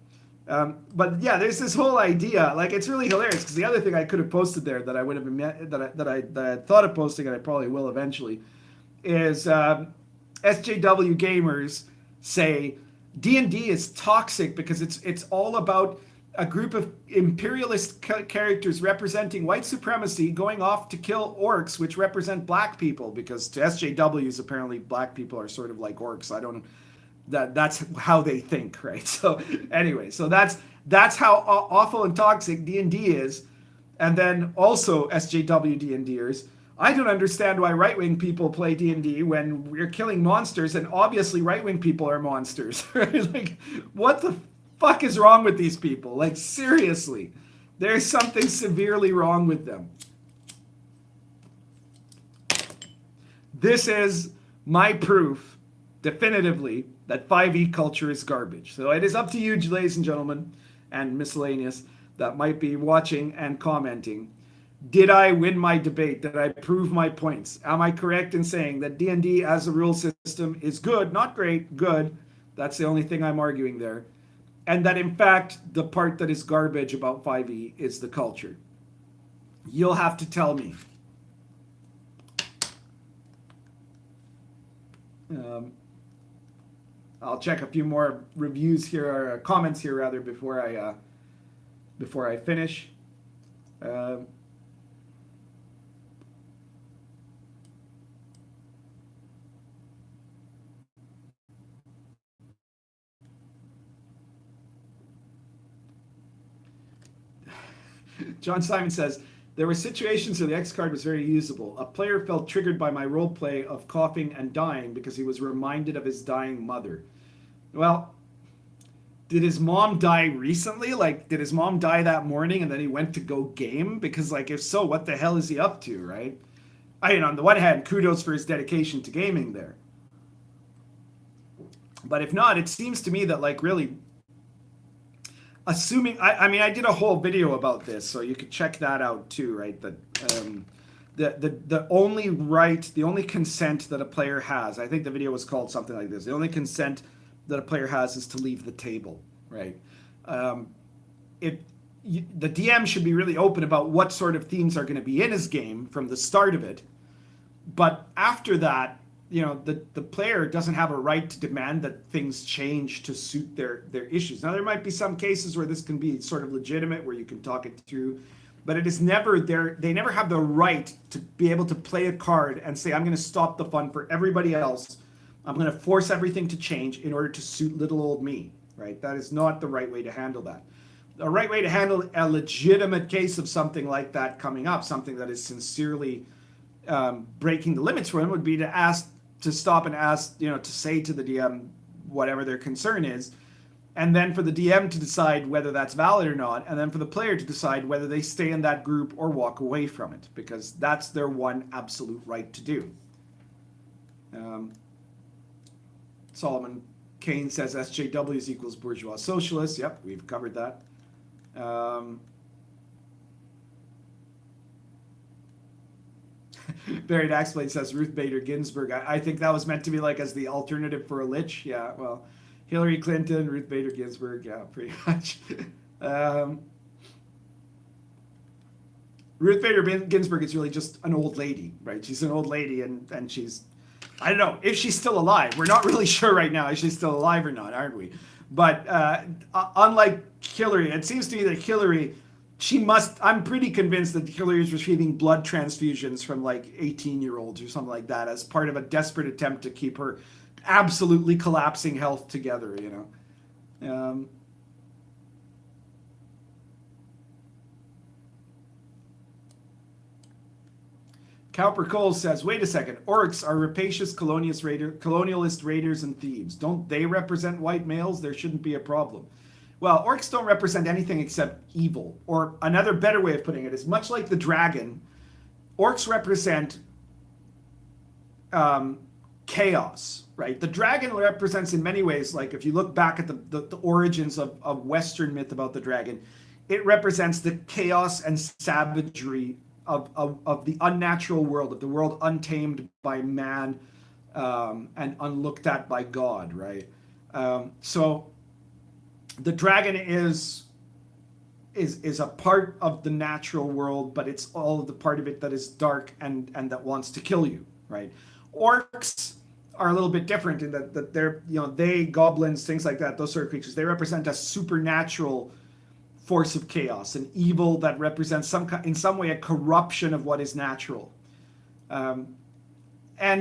But yeah, there's this whole idea. Like, it's really hilarious because the other thing I could have posted there that I would have been that I thought of posting, and I probably will eventually, is SJW gamers say D&D is toxic because it's all about a group of imperialist characters representing white supremacy going off to kill orcs, which represent black people, because to SJWs apparently black people are sort of like orcs. I don't that's how they think, right? So anyway, so that's how awful and toxic D&D is. And then also SJW D&Ders, I don't understand why right-wing people play D&D when we're killing monsters, and obviously right-wing people are monsters. Right? Like, what the fuck is wrong with these people? Like, seriously, there's something severely wrong with them. This is my proof, definitively, that 5e culture is garbage. So it is up to you, ladies and gentlemen, and miscellaneous that might be watching and commenting. Did I win my debate? Did I prove my points? Am I correct in saying that D&D as a rule system is good, not great, good? That's the only thing I'm arguing there. And that, in fact, the part that is garbage about 5e is the culture. You'll have to tell me. I'll check a few more reviews here, or comments here, rather, before I finish. John Simon says, there were situations where the X card was very usable. A player felt triggered by my roleplay of coughing and dying because he was reminded of his dying mother. Well, did his mom die recently? Like, did his mom die that morning and then he went to go game? Because, like, if so, what the hell is he up to, right? I mean, on the one hand, kudos for his dedication to gaming there. But if not, it seems to me that, like, really, assuming, I mean, I did a whole video about this, so you could check that out too, right? The only right, the only consent that a player has, I think the video was called something like this, the only consent that a player has is to leave the table, right? The DM should be really open about what sort of themes are going to be in his game from the start of it. But after that, the player doesn't have a right to demand that things change to suit their issues. Now, there might be some cases where this can be sort of legitimate, where you can talk it through, but it is never there. They never have the right to be able to play a card and say, I'm going to stop the fun for everybody else. I'm going to force everything to change in order to suit little old me, right? That is not the right way to handle that. The right way to handle a legitimate case of something like that coming up, something that is sincerely breaking the limits for him, would be to stop and ask, to say to the DM whatever their concern is, and then for the DM to decide whether that's valid or not, and then for the player to decide whether they stay in that group or walk away from it, because that's their one absolute right to do. Solomon Kane says SJWs equals bourgeois socialists. Yep, we've covered that. Buried Axeblade says Ruth Bader Ginsburg. I think that was meant to be like as the alternative for a lich. Yeah, well, Hillary Clinton, Ruth Bader Ginsburg. Yeah, pretty much. Ruth Bader Ginsburg is really just an old lady, right? She's an old lady, and she's, I don't know if she's still alive. We're not really sure right now if she's still alive or not, aren't we? But unlike Hillary, it seems to me that Hillary I'm pretty convinced that Hillary is receiving blood transfusions from like 18-year-olds or something like that as part of a desperate attempt to keep her absolutely collapsing health together, you know. Cowper Cole says, wait a second, orcs are rapacious colonialist raiders and thieves. Don't they represent white males? There shouldn't be a problem. Well, orcs don't represent anything except evil. Or another better way of putting it is much like the dragon, orcs represent chaos, right? The dragon represents in many ways, like if you look back at the origins of Western myth about the dragon, it represents the chaos and savagery of the unnatural world, of the world untamed by man and unlooked at by God, right? So the dragon is a part of the natural world, but it's all of the part of it that is dark and that wants to kill you, right? Orcs are a little bit different in that they're, you know, they, goblins, things like that, those sort of creatures, they represent a supernatural force of chaos, an evil that represents in some way a corruption of what is natural. And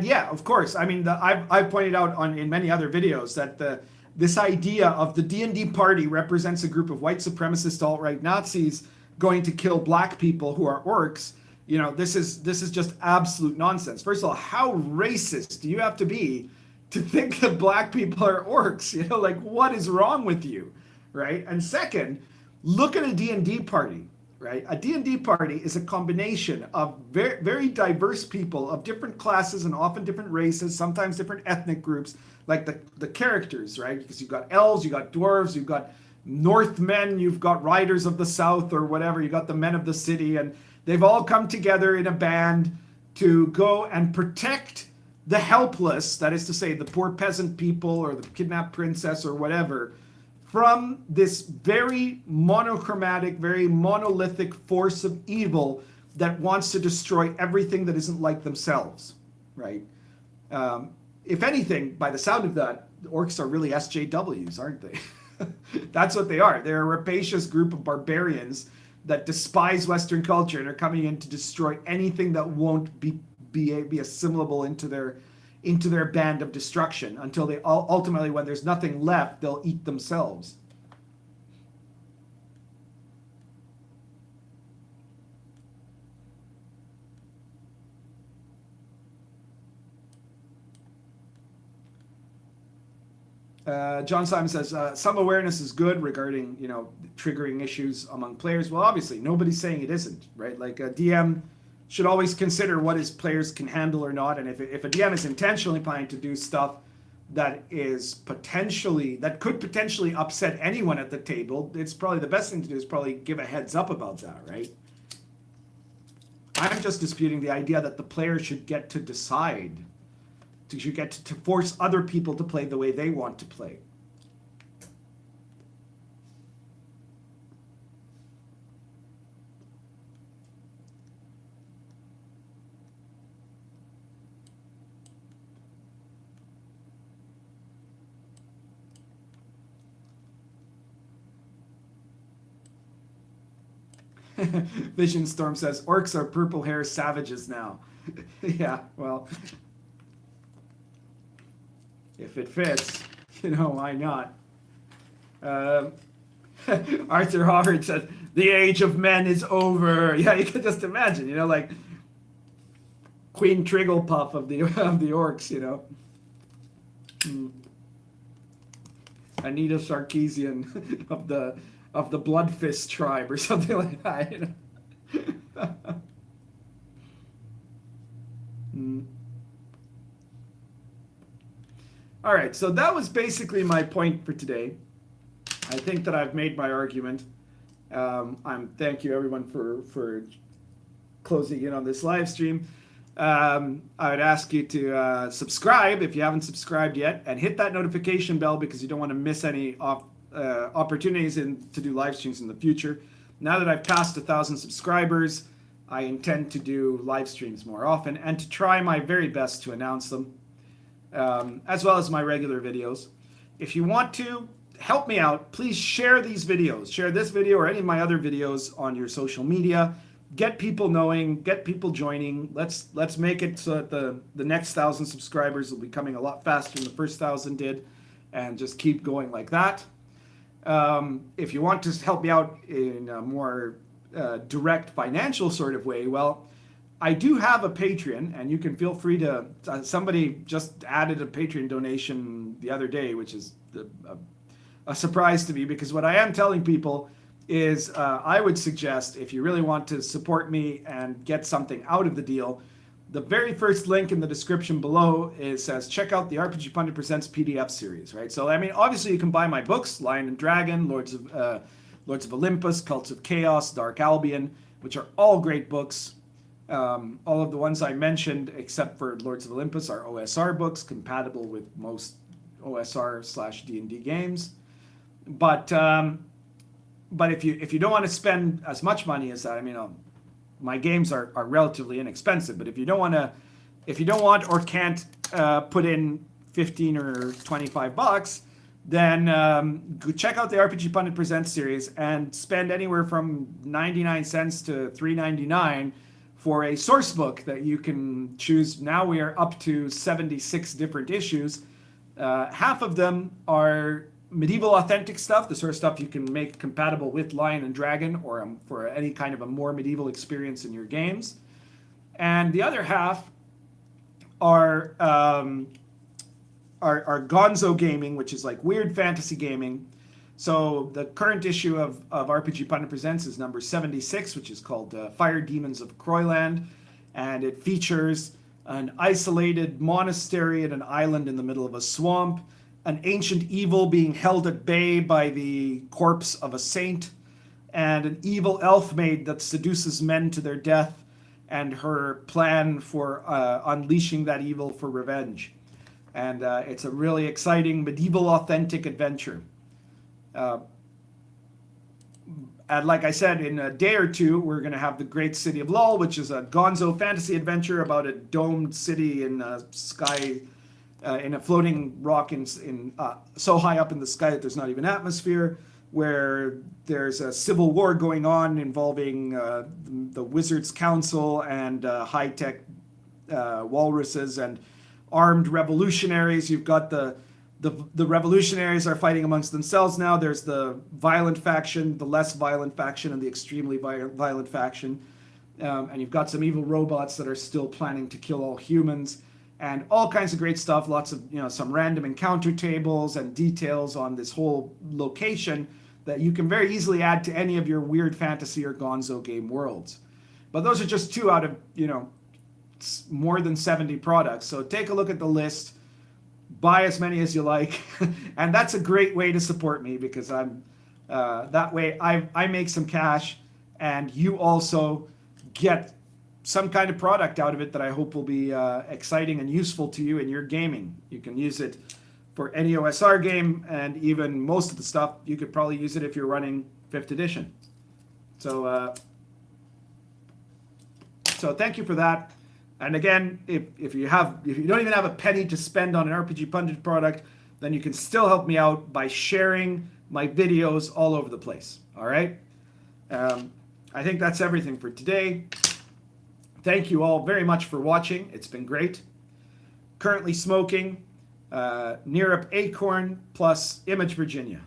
yeah, of course, I mean, I've pointed out in many other videos that this idea of the D&D party represents a group of white supremacist alt-right Nazis going to kill black people who are orcs. You know, this is just absolute nonsense. First of all, how racist do you have to be to think that black people are orcs? You know, like, what is wrong with you, right? And second, look at a D&D party, right? A D&D party is a combination of very, very diverse people of different classes and often different races, sometimes different ethnic groups, like the characters, right? Because you've got elves, you've got dwarves, you've got Northmen, you've got riders of the south or whatever, you got the men of the city, and they've all come together in a band to go and protect the helpless, that is to say, the poor peasant people or the kidnapped princess or whatever, from this very monochromatic, very monolithic force of evil that wants to destroy everything that isn't like themselves, right? If anything, by the sound of that, the orcs are really SJWs, aren't they? That's what they are. They're a rapacious group of barbarians that despise Western culture and are coming in to destroy anything that won't be assimilable into their band of destruction until they ultimately, when there's nothing left, they'll eat themselves. John Simon says, some awareness is good regarding, you know, triggering issues among players. Well, obviously, nobody's saying it isn't, right? Like a DM should always consider what his players can handle or not. And if a DM is intentionally planning to do stuff that could potentially upset anyone at the table, it's probably the best thing to do is probably give a heads up about that, right? I'm just disputing the idea that the player should get to decide. You get to force other people to play the way they want to play. Vision Storm says, orcs are purple hair savages now. Yeah, well, if it fits, you know, why not? Arthur Howard says, the age of men is over. Yeah, you can just imagine, you know, like Queen Trigglepuff of the orcs, you know. Anita Sarkeesian of the Bloodfist tribe or something like that, you know. All right, so that was basically my point for today. I think that I've made my argument. Thank you everyone for closing in on this live stream. I would ask you to subscribe if you haven't subscribed yet, and hit that notification bell because you don't want to miss any opportunities to do live streams in the future. Now that I've passed 1,000 subscribers, I intend to do live streams more often and to try my very best to announce them, as well as my regular videos. If you want to, help me out. Please share these videos. Share this video or any of my other videos on your social media. Get people knowing, get people joining. Let's make it so that the next 1,000 subscribers will be coming a lot faster than the first 1,000 did, and just keep going like that. If you want to help me out in a more direct financial sort of way, well, I do have a Patreon, and you can feel free to, somebody just added a Patreon donation the other day, which is a surprise to me, because what I am telling people is I would suggest, if you really want to support me and get something out of the deal, the very first link in the description below says, check out the RPG Pundit Presents PDF series, right? So, I mean, obviously you can buy my books, Lion and Dragon, Lords of Olympus, Cults of Chaos, Dark Albion, which are all great books. All of the ones I mentioned, except for Lords of Olympus, are OSR books, compatible with most OSR/D&D games. But if you don't want to spend as much money as that, I mean, my games are relatively inexpensive. But if you don't want or can't put in 15 or 25 bucks, then go check out the RPG Pundit Presents series and spend anywhere from 99 cents to $3.99 for a source book that you can choose. Now we are up to 76 different issues. Half of them are medieval authentic stuff, the sort of stuff you can make compatible with Lion and Dragon, or for any kind of a more medieval experience in your games. And the other half are gonzo gaming, which is like weird fantasy gaming. So the current issue of RPG Pundit Presents is number 76, which is called Fire Demons of Croyland, and it features an isolated monastery at an island in the middle of a swamp, an ancient evil being held at bay by the corpse of a saint, and an evil elf maid that seduces men to their death, and her plan for unleashing that evil for revenge. And it's a really exciting medieval authentic adventure. And like I said, in a day or two, we're going to have The Great City of Lull, which is a gonzo fantasy adventure about a domed city in sky, in a floating rock in so high up in the sky that there's not even atmosphere, where there's a civil war going on involving the Wizards Council and high-tech walruses and armed revolutionaries. You've got the revolutionaries are fighting amongst themselves now. There's the violent faction, the less violent faction, and the extremely violent faction. And you've got some evil robots that are still planning to kill all humans, and all kinds of great stuff. Lots of, some random encounter tables and details on this whole location that you can very easily add to any of your weird fantasy or gonzo game worlds. But those are just two out of, more than 70 products. So take a look at the list. Buy as many as you like, and that's a great way to support me, because I'm that way I make some cash, and you also get some kind of product out of it that I hope will be exciting and useful to you in your gaming. You can use it for any OSR game, and even most of the stuff you could probably use it if you're running 5th edition. So thank you for that. And again, if you don't even have a penny to spend on an RPG Pundit product, then you can still help me out by sharing my videos all over the place. All right? I think that's everything for today. Thank you all very much for watching. It's been great. Currently smoking Near Up Acorn plus Image Virginia.